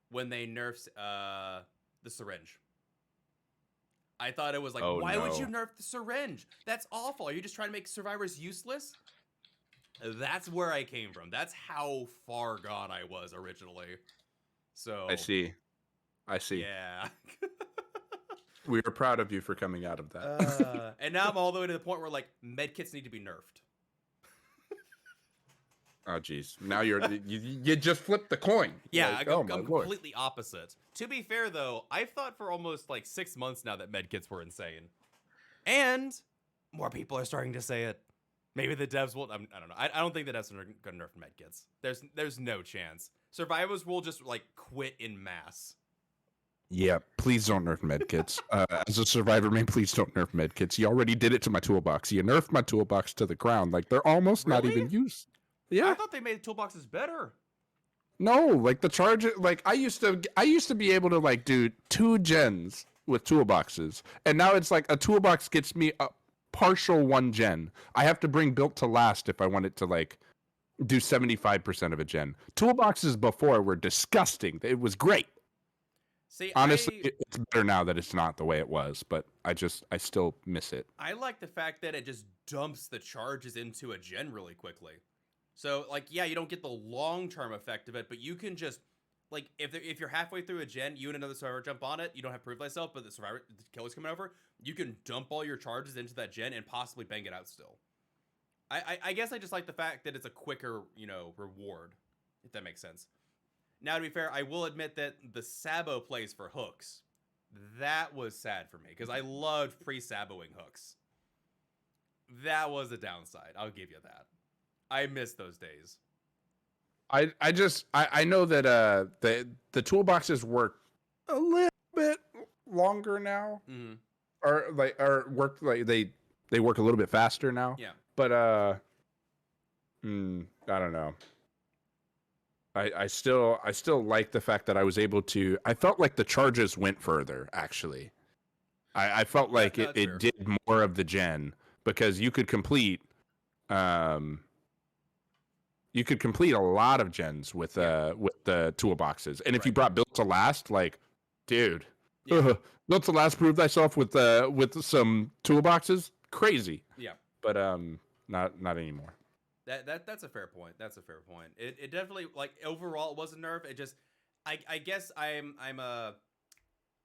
when they nerfed the syringe. I thought it was like, Oh why would you no. nerf the syringe? That's awful. Are you just trying to make survivors useless? That's where I came from. That's how far gone I was originally. So I see. I see. yeah. We are proud of you for coming out of that. And now I'm all the way to the point where like medkits need to be nerfed. Oh geez. Now you just flipped the coin. Yeah, Like, I'm my lord. completely opposite. To be fair though, I've thought for almost like 6 months now that medkits were insane. And more people are starting to say it. Maybe the devs will. I don't know. I don't think the devs are going to nerf medkits. There's no chance. Survivors will just like quit in mass. Yeah, please don't nerf medkits. As a survivor main, please don't nerf medkits. You already did it to my toolbox. You nerfed my toolbox to the ground. Like they're almost not Really? even used. I Yeah. thought they made toolboxes better. No, like the charge. Like I used to be able to like do 2 gens with toolboxes, and now it's like a toolbox gets me a partial 1 gen. I have to bring built to last if I want it to like do 75% of a gen. Toolboxes before were disgusting. It was great. See, Honestly, it's better now that it's not the way it was, but I still miss it. I like the fact that it just dumps the charges into a gen really quickly. So, like, yeah, you don't get the long-term effect of it, but you can just, like, if you're halfway through a gen, you and another survivor jump on it, you don't have to prove thyself, but the killer's coming over, you can dump all your charges into that gen and possibly bang it out still. I guess I just like the fact that it's a quicker, reward, if that makes sense. Now, to be fair, I will admit that the Sabo plays for hooks. That was sad for me, because I loved pre-Saboing hooks. That was a downside. I'll give you that. I miss those days. I know that the toolboxes work a little bit longer now, Mm-hmm. or work like they work a little bit faster now. Yeah. But I don't know. I still like the fact that I was able to. I felt like the charges went further. Actually, I felt like that's fair. it did more of the gen, because you could complete a lot of gens with the toolboxes, and if you Right. brought built to last, like, dude, Yeah. built to last, prove thyself with some toolboxes, crazy. Yeah. But not anymore. That's a fair point. That's a fair point. It definitely, like, overall it was a nerf. It just, I guess I'm a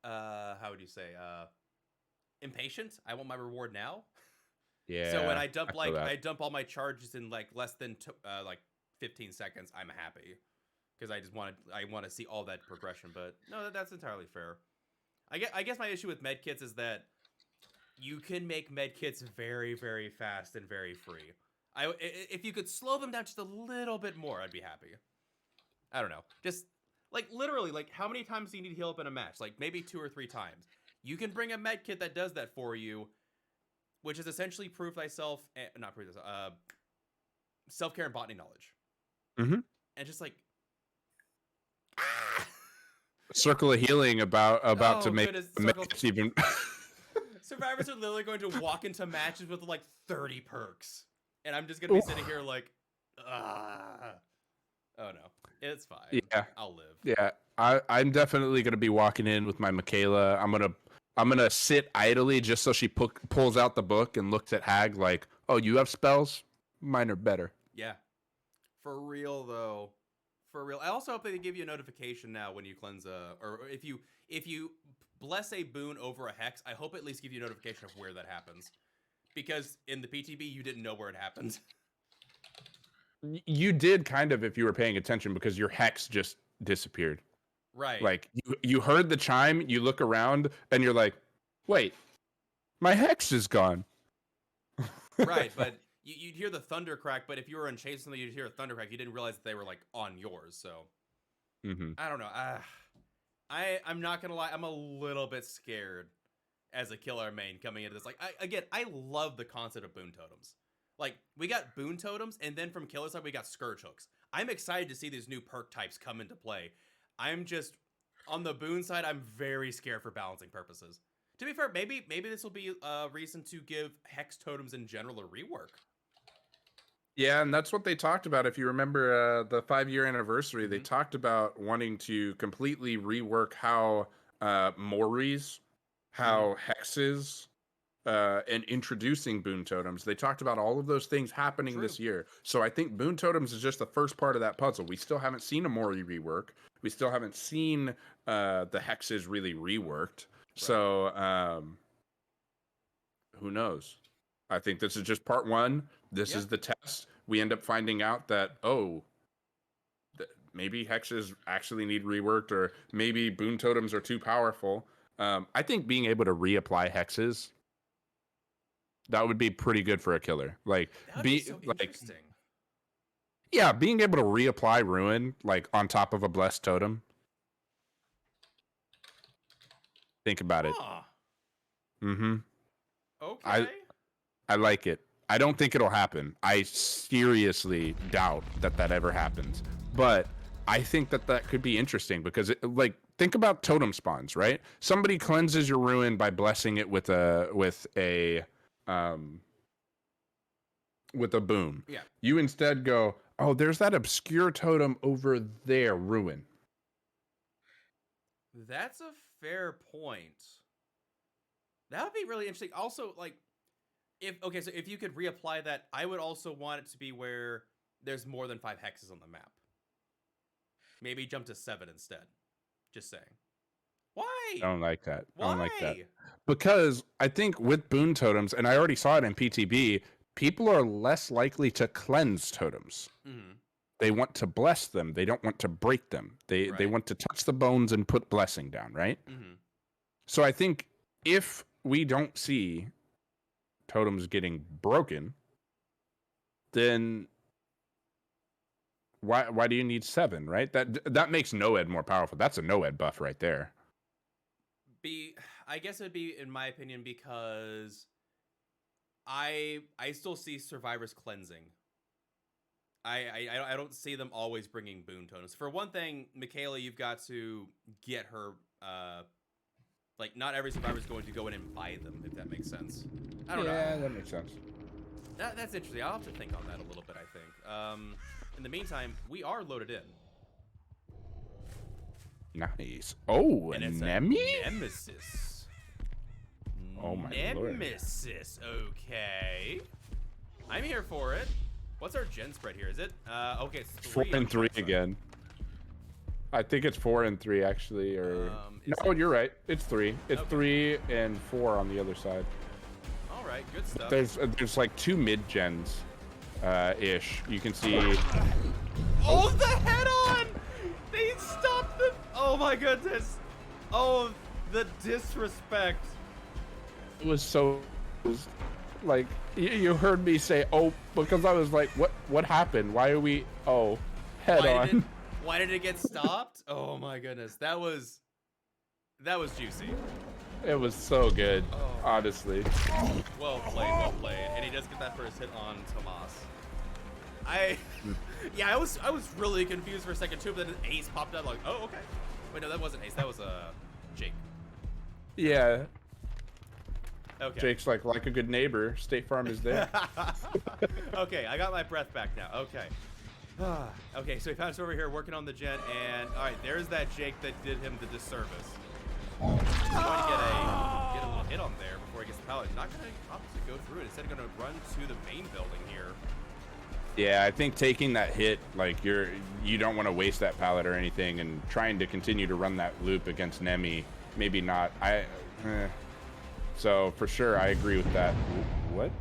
how would you say, impatient. I want my reward now. Yeah. So when I dump feel that. I dump all my charges in like less than like 15 seconds, I'm happy, because I want to see all that progression. But no, that's entirely fair. I guess my issue with medkits is that you can make medkits very, very fast and very free. If you could slow them down just a little bit more, I'd be happy. I don't know. Just like literally, like how many times do you need to heal up in a match? Like maybe 2 or 3 times. You can bring a medkit that does that for you, which is essentially prove thyself, not prove thyself, self-care and botany knowledge. Mm-hmm. And just like, Circle of healing about to make goodness, medkits even. Survivors are literally going to walk into matches with like 30 perks. And I'm just going to be sitting here like, oh no, it's fine. Yeah. I'll live. Yeah, I'm definitely gonna be walking in with my Michaela. I'm gonna sit idly just so she pulls out the book and looks at Hag like, "Oh, you have spells? Mine are better." Yeah. For real though. For real. I also hope they give you a notification now when you cleanse or if you bless a boon over a hex, I hope at least give you a notification of where that happens. Because in the PTB you didn't know where it happened. You did kind of, if you were paying attention, because your hex just disappeared. Right. Like you heard the chime, you look around, and you're like, "Wait, my hex is gone." Right, but you'd hear the thunder crack, but if you were in chase something, you'd hear a thunder crack. You didn't realize that they were like on yours, so I don't know. I'm not gonna lie, I'm a little bit scared as a killer main coming into this. Like, I love the concept of boon totems. Like, we got boon totems, and then from killer side, we got scourge hooks. I'm excited to see these new perk types come into play. I'm just On the boon side, I'm very scared for balancing purposes. To be fair, maybe this will be a reason to give hex totems in general a rework. Yeah, and that's what they talked about. If you remember the 5-year anniversary, they Mhm. talked about wanting to completely rework how Moris, how hexes, and introducing boon totems. They talked about all of those things happening this year. So I think boon totems is just the first part of that puzzle. We still haven't seen a Mori rework. We still haven't seen the hexes really reworked. So who knows? I think this is just part one. This is the test. We end up finding out that, maybe hexes actually need reworked, or maybe boon totems are too powerful. I think being able to reapply hexes, that would be pretty good for a killer. Like, That would be so interesting. Yeah, being able to reapply ruin like on top of a blessed totem. Think about it. Mm-hmm. Okay. I like it. I don't think it'll happen. I seriously doubt that ever happens. But I think that could be interesting because, think about totem spawns, right? Somebody cleanses your ruin by blessing it with a boon. Yeah. You instead go, oh, there's that obscure totem over there, ruin. That's a fair point. That would be really interesting. Also, like, so if you could reapply that, I would also want it to be where there's more than 5 hexes on the map. Maybe jump to 7 instead. Just saying. Why? I don't like that. Why? I don't like that. Because I think with boon totems, and I already saw it in PTB, people are less likely to cleanse totems. Mm-hmm. They want to bless them. They don't want to break them. They want to touch the bones and put blessing down, right? Mm-hmm. So I think if we don't see totems getting broken, then why do you need 7, right? That makes Noed more powerful. That's a Noed buff right there. I guess it would be, in my opinion, because I still see survivors cleansing. I don't see them always bringing boon totems. For one thing, Michaela, you've got to get her. Not every survivor is going to go in and buy them, if that makes sense. I don't know. Yeah, that makes sense. That's interesting. I'll have to think on that a little bit, I think. In the meantime, we are loaded in. Nice. Oh, and it's Nemi? A Nemesis. Oh, my lord. Nemesis. Okay. I'm here for it. What's our gen spread here? Is it? Okay, it's 3 4 and 3 again. I think it's 4 and 3 actually, or no, you're right. It's 3. It's 3 and 4 on the other side. All right, good stuff. There's like 2 mid gens, ish. You can see. Oh, the head-on! They stopped the. Oh my goodness! Oh, the disrespect. It was so. Like you heard me say, oh, because I was like, what happened? Why are we? Oh, head on. Why did it get stopped? Oh my goodness, that was juicy. It was so good, honestly. Well played. And he does get that first hit on Tomas. I was really confused for a second too, but then Ace popped out like, oh, okay. Wait, no, that wasn't Ace, that was Jake. Yeah. Okay. Jake's like a good neighbor, State Farm is there. Okay, I got my breath back now. Okay. Okay, so he found us over here working on the gen, and all right, there's that Jake that did him the disservice. He's going to get a little hit on there before he gets the pallet. Not going to obviously go through it. Instead, going to run to the main building here. Yeah, I think taking that hit, like you don't want to waste that pallet or anything, and trying to continue to run that loop against Nemi, maybe not. So for sure, I agree with that. What?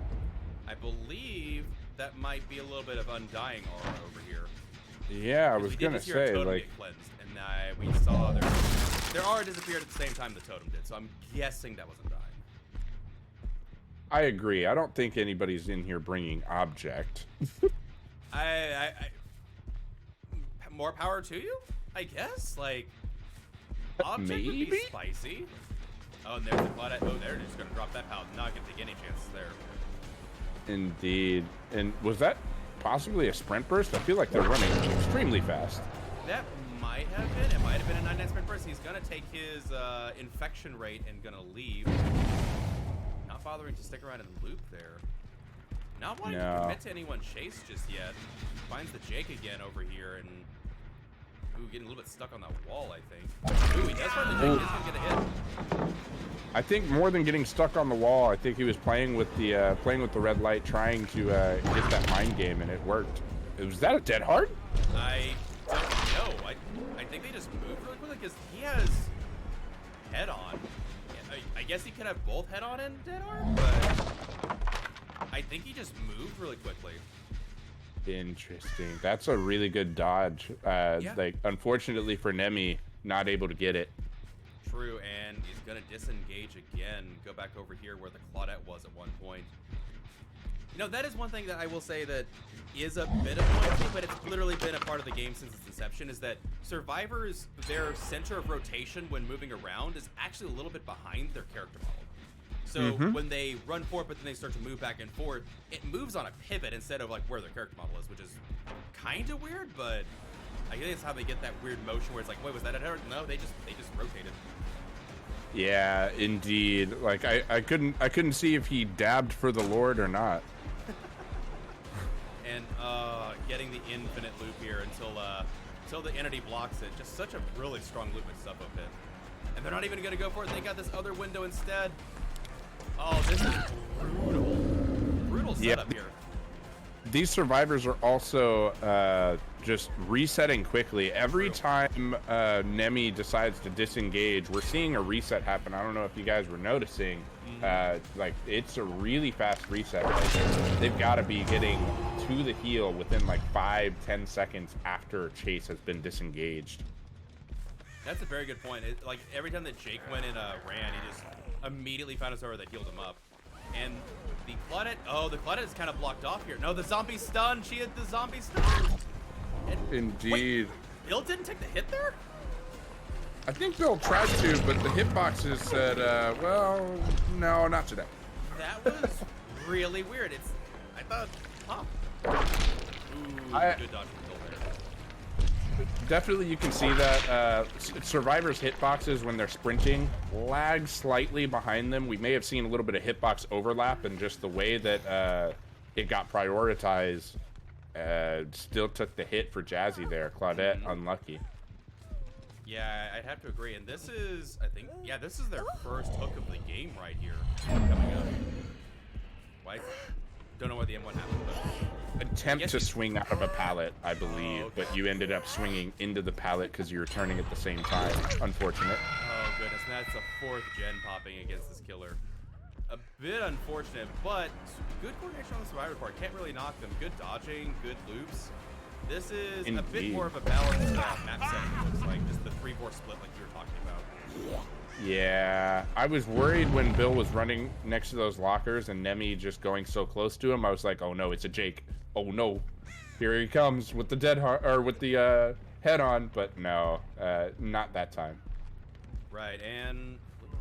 I believe that might be a little bit of undying aura over here. Yeah, I was gonna say, like, get cleansed, and we saw their aura disappeared at the same time the totem did. So I'm guessing that was undying. I agree. I don't think anybody's in here bringing object. I more power to you, I guess. Like, object would be spicy. Oh, and there's the plot. Oh, they're just gonna drop that pallet. Not gonna take any chances there. Indeed. And was that possibly a sprint burst? I feel like they're running extremely fast. That might have been. It might have been a 99 sprint burst. He's gonna take his infection rate and gonna leave. Not bothering to stick around and loop there. Not wanting to commit to anyone chase just yet. Finds the Jake again over here and getting a little bit stuck on that wall, I think. Ooh, he does find the Jake. He's gonna get a hit. I think more than getting stuck on the wall, I think he was playing with the red light, trying to get that mind game, and it worked. Was that a dead hard? I don't know. I think they just moved really quickly because he has head on. I guess he could have both head on and dead hard, but I think he just moved really quickly. Interesting. That's a really good dodge. Like, unfortunately for Nemi, not able to get it. True, and he's gonna disengage again. Go back over here where the Claudette was at one point. You know, that is one thing that I will say that is a bit annoying, but it's literally been a part of the game since its inception, is that survivors, their center of rotation when moving around is actually a little bit behind their character model. So when they run forward, but then they start to move back and forth, it moves on a pivot instead of like where their character model is, which is kind of weird, but I think it's how they get that weird motion where it's like, wait, was that a head? No, they just rotated. Yeah, indeed. Like I couldn't see if he dabbed for the Lord or not. And getting the infinite loop here until the entity blocks it. Just such a really strong loop with Suffolk hit. And they're not even gonna go for it. They got this other window instead. Oh, this is brutal. Brutal setup here. These survivors are also just resetting quickly. Every time Nemi decides to disengage, we're seeing a reset happen. I don't know if you guys were noticing. Like, it's a really fast reset. Like, they've got to be getting to the heal within like 5-10 seconds after Chase has been disengaged. That's a very good point. Like, every time that Jake went and ran, he just immediately found a server that healed him up. And the Claudette, the Claudette is kind of blocked off here. No, the zombie stun. She had the zombie stun. And, Indeed. wait, Bill didn't take the hit there? I think Bill tried to, but the hitboxes said, well, no, not today. That was really weird. I thought, Ooh, good dodge from Bill there. Definitely you can see that survivors hitboxes when they're sprinting lag slightly behind them. We may have seen a little bit of hitbox overlap, and just the way that it got prioritized still took the hit for Jazzy there. Claudette unlucky. Yeah, I'd have to agree. And this is, I think, this is their first hook of the game right here coming up. Why? Don't know why the M1 happened, but Attempt to swing out of a pallet, I believe, but you ended up swinging into the pallet because you were turning at the same time. Unfortunate. Oh goodness, and that's a 4th gen popping against this killer. A bit unfortunate, but good coordination on the survivor part. Can't really knock them. Good dodging, good loops. This is a bit more of a balanced map set, it looks like. Just the 3-4 split like you were talking about. Yeah, I was worried when Bill was running next to those lockers and Nemi just going so close to him. I was like, oh no, it's a Jake. Oh no, here he comes with the with the head on. But no, not that time. Right, and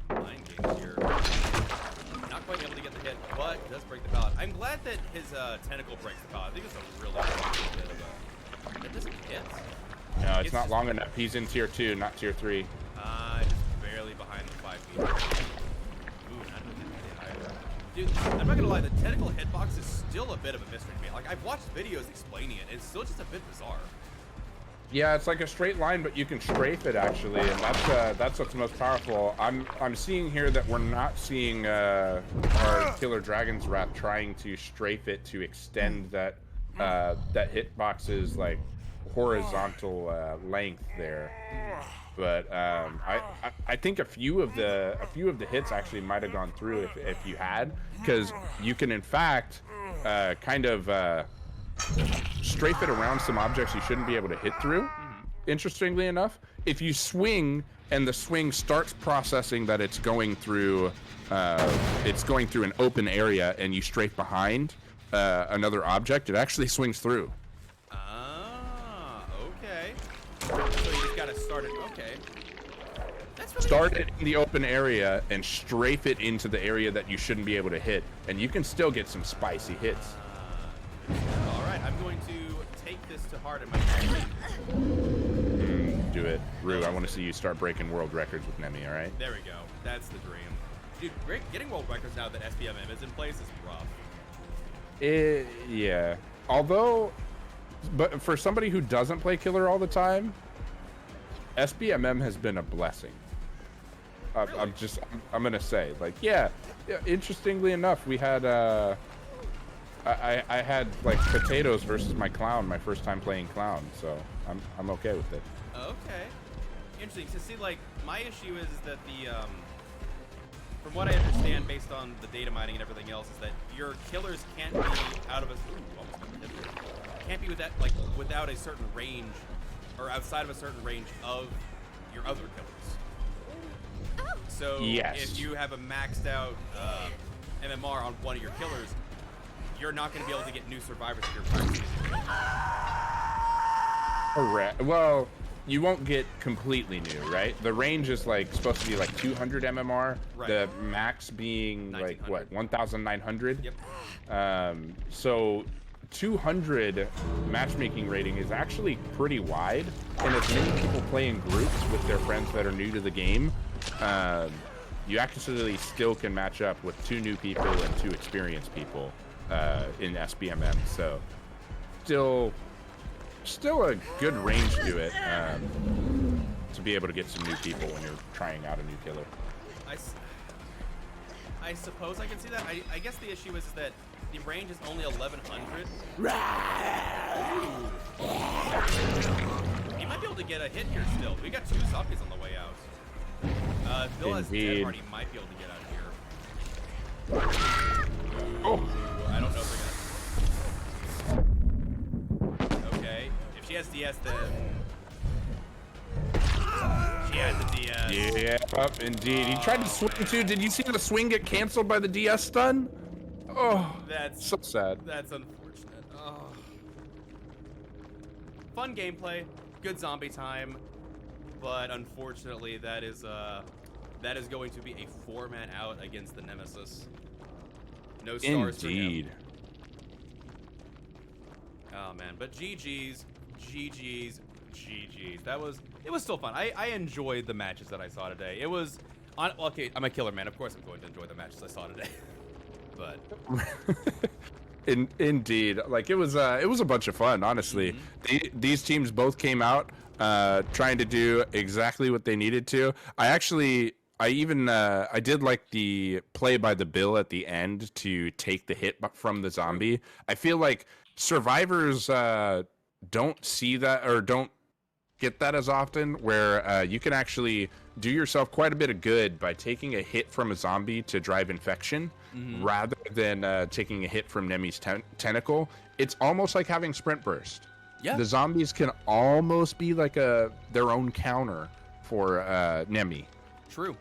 mind games here. Not quite able to get the hit, but does break the pallet. I'm glad that his tentacle breaks the pallet. I think it's a really good bit of a... That doesn't hit. No, it's not long enough. He's in tier 2, not tier 3. Just barely behind the 5 feet. Ooh, not really hit either. Dude, I'm not gonna lie, the tentacle hitbox is still a bit of a mystery to me. Like, I've watched videos explaining it, and it's still just a bit bizarre. Yeah, it's like a straight line, but you can strafe it actually, and that's what's most powerful. I'm seeing here that we're not seeing our Killer Dragon's Wrath trying to strafe it to extend that hitbox's like horizontal length there. But I think a few of the hits actually might have gone through if you had, because you can in fact kind of strafe it around some objects you shouldn't be able to hit through. Interestingly enough, if you swing and the swing starts processing that it's going through an open area, and you strafe behind another object, it actually swings through. Okay. So you just gotta start it. Okay. That's really Start it in the open area and strafe it into the area that you shouldn't be able to hit, and you can still get some spicy hits. All right, I'm going to take this to heart in my game. do it. Rue, I want to see you start breaking world records with Nemi, all right? There we go. That's the dream. Dude, getting world records now that SPMM is in place is rough. Yeah. Although, but for somebody who doesn't play Killer all the time, SBMM has been a blessing. Really? I'm gonna say, like, yeah. Interestingly enough, we had I had like potatoes versus my clown my first time playing clown, so I'm okay with it. Okay. Interesting. So see, like, my issue is that from what I understand, based on the data mining and everything else, is that your killers can't be out of a can't be without a certain range, or outside of a certain range of your other killers. So yes. if you have a maxed out MMR on one of your killers, you're not going to be able to get new survivors if you're practicing. Correct. Well, you won't get completely new, right? The range is like supposed to be like 200 MMR. Right. The max being like what, 1,900. Yep. So 200 matchmaking rating is actually pretty wide, and if many people play in groups with their friends that are new to the game, you actually still can match up with 2 new people and 2 experienced people in SBMM. So still a good range to it, to be able to get some new people when you're trying out a new killer. I suppose I can see that. I guess the issue is that the range is only 1,100. He might be able to get a hit here still. We got 2 zombies on the way out. Bill has dead party might be able to get out of here. Oh! I don't know if they're gonna... Okay. If she has DS, then... She has the DS. Yeah, indeed. He tried to swing too. Did you see the swing get canceled by the DS stun? Oh, That's so sad. That's unfortunate. Oh. Fun gameplay, good zombie time, but unfortunately that is going to be a 4-man out against the Nemesis. No stars for him. Indeed. Oh man, but GG's. It was still fun. I enjoyed the matches that I saw today. It was okay, I'm a killer man. Of course I'm going to enjoy the matches I saw today. But indeed, like it was a bunch of fun, honestly. These teams both came out trying to do exactly what they needed to. I did like the play by the Bill at the end to take the hit from the zombie. I feel like survivors don't see that or don't get that as often, where you can actually do yourself quite a bit of good by taking a hit from a zombie to drive infection, rather than taking a hit from Nemi's tentacle. It's almost like having sprint burst. Yeah. The zombies can almost be like their own counter for Nemi. True.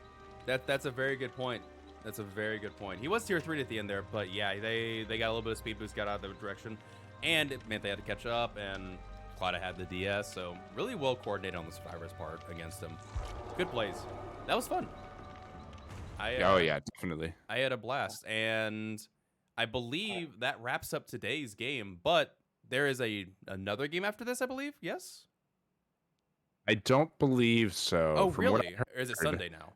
That's a very good point. That's a very good point. He was tier 3 at the end there, but yeah, they got a little bit of speed boost, got out of the direction, and it meant they had to catch up, and Claudia had the DS, so really well coordinated on the survivor's part against him. Good plays. That was fun. Oh yeah, definitely. I had a blast, and I believe that wraps up today's game, but there is another game after this, I believe. Yes? I don't believe so. Oh, really? Or is it Sunday now?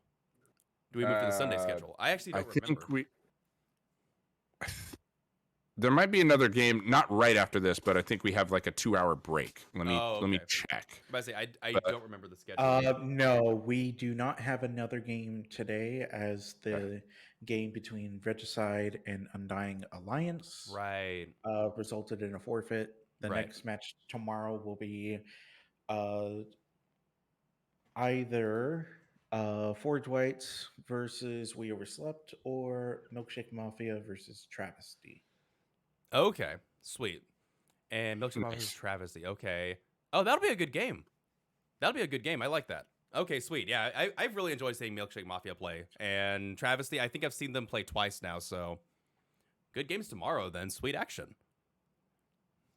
Do we move to the Sunday schedule? I actually don't remember. There might be another game, not right after this, but I think we have like a 2-hour break. Let me check. I don't remember the schedule. No, we do not have another game today, as the game between Regicide and Undying Alliance resulted in a forfeit. The next match tomorrow will be either Forge Whites versus We Overslept or Milkshake Mafia versus Travesty. Okay, sweet. And Milkshake Mafia versus Travesty. Okay. Oh, that'll be a good game. I like that. Okay, sweet. Yeah, I've really enjoyed seeing Milkshake Mafia play. And Travesty, I think I've seen them play twice now, so good games tomorrow then. Sweet action.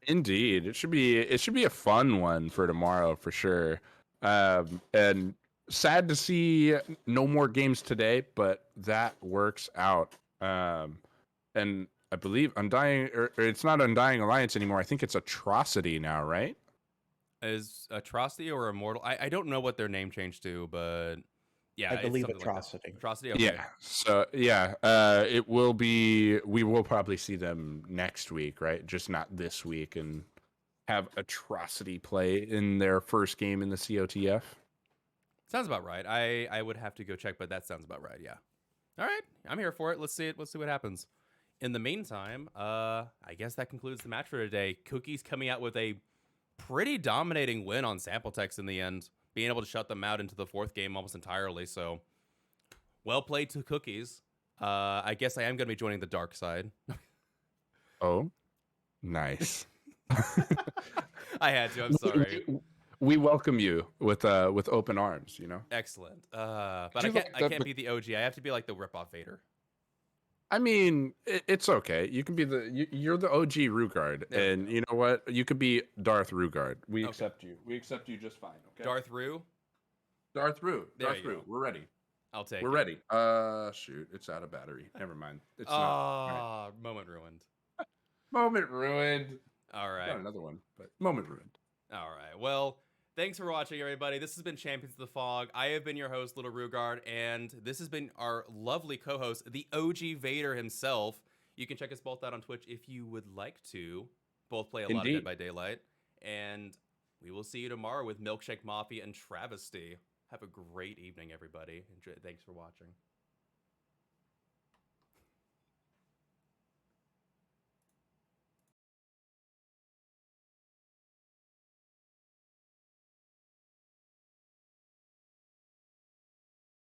Indeed. It should be a fun one for tomorrow for sure. And sad to see no more games today, but that works out. And I believe Undying, or it's not Undying Alliance anymore. I think it's Atrocity now, right? Is Atrocity or Immortal? I don't know what their name changed to, but yeah, I it's believe something like that. Atrocity. Atrocity. Okay. Yeah. So yeah, it will be. We will probably see them next week, right? Just not this week, and have Atrocity play in their first game in the COTF. Sounds about right. I would have to go check, but that sounds about right. Yeah. All right, I'm here for it. Let's see it. Let's see what happens. In the meantime, I guess that concludes the match for today. Cookies coming out with a pretty dominating win on Sample Text in the end, being able to shut them out into the fourth game almost entirely. So, well played to Cookies. I guess I am going to be joining the dark side. Oh, nice. I had to. I'm sorry. We welcome you with open arms. You know. Excellent. But Do I you can't. like I the- can't be the OG. I have to be like the ripoff Vader. I mean, it's okay. You can be you're the OG Rugard, There we and go. you know what? You could be Darth Rugard. We Okay. accept you. We accept you just fine. Okay. Darth Rue. Darth Ru. There Darth you Ru. go. We're ready. I'll take We're it. ready. Shoot, it's out of battery. Never mind. It's not. All right. Ah, moment ruined. Moment ruined. All right. Got another one, but moment ruined. All right. Well, thanks for watching, everybody. This has been Champions of the Fog. I have been your host, littlerugaard, and this has been our lovely co-host, the OG Vader himself. You can check us both out on Twitch if you would like to. Both play a lot of Dead by Daylight. And we will see you tomorrow with Milkshake Mafia and Travesty. Have a great evening, everybody. Thanks for watching.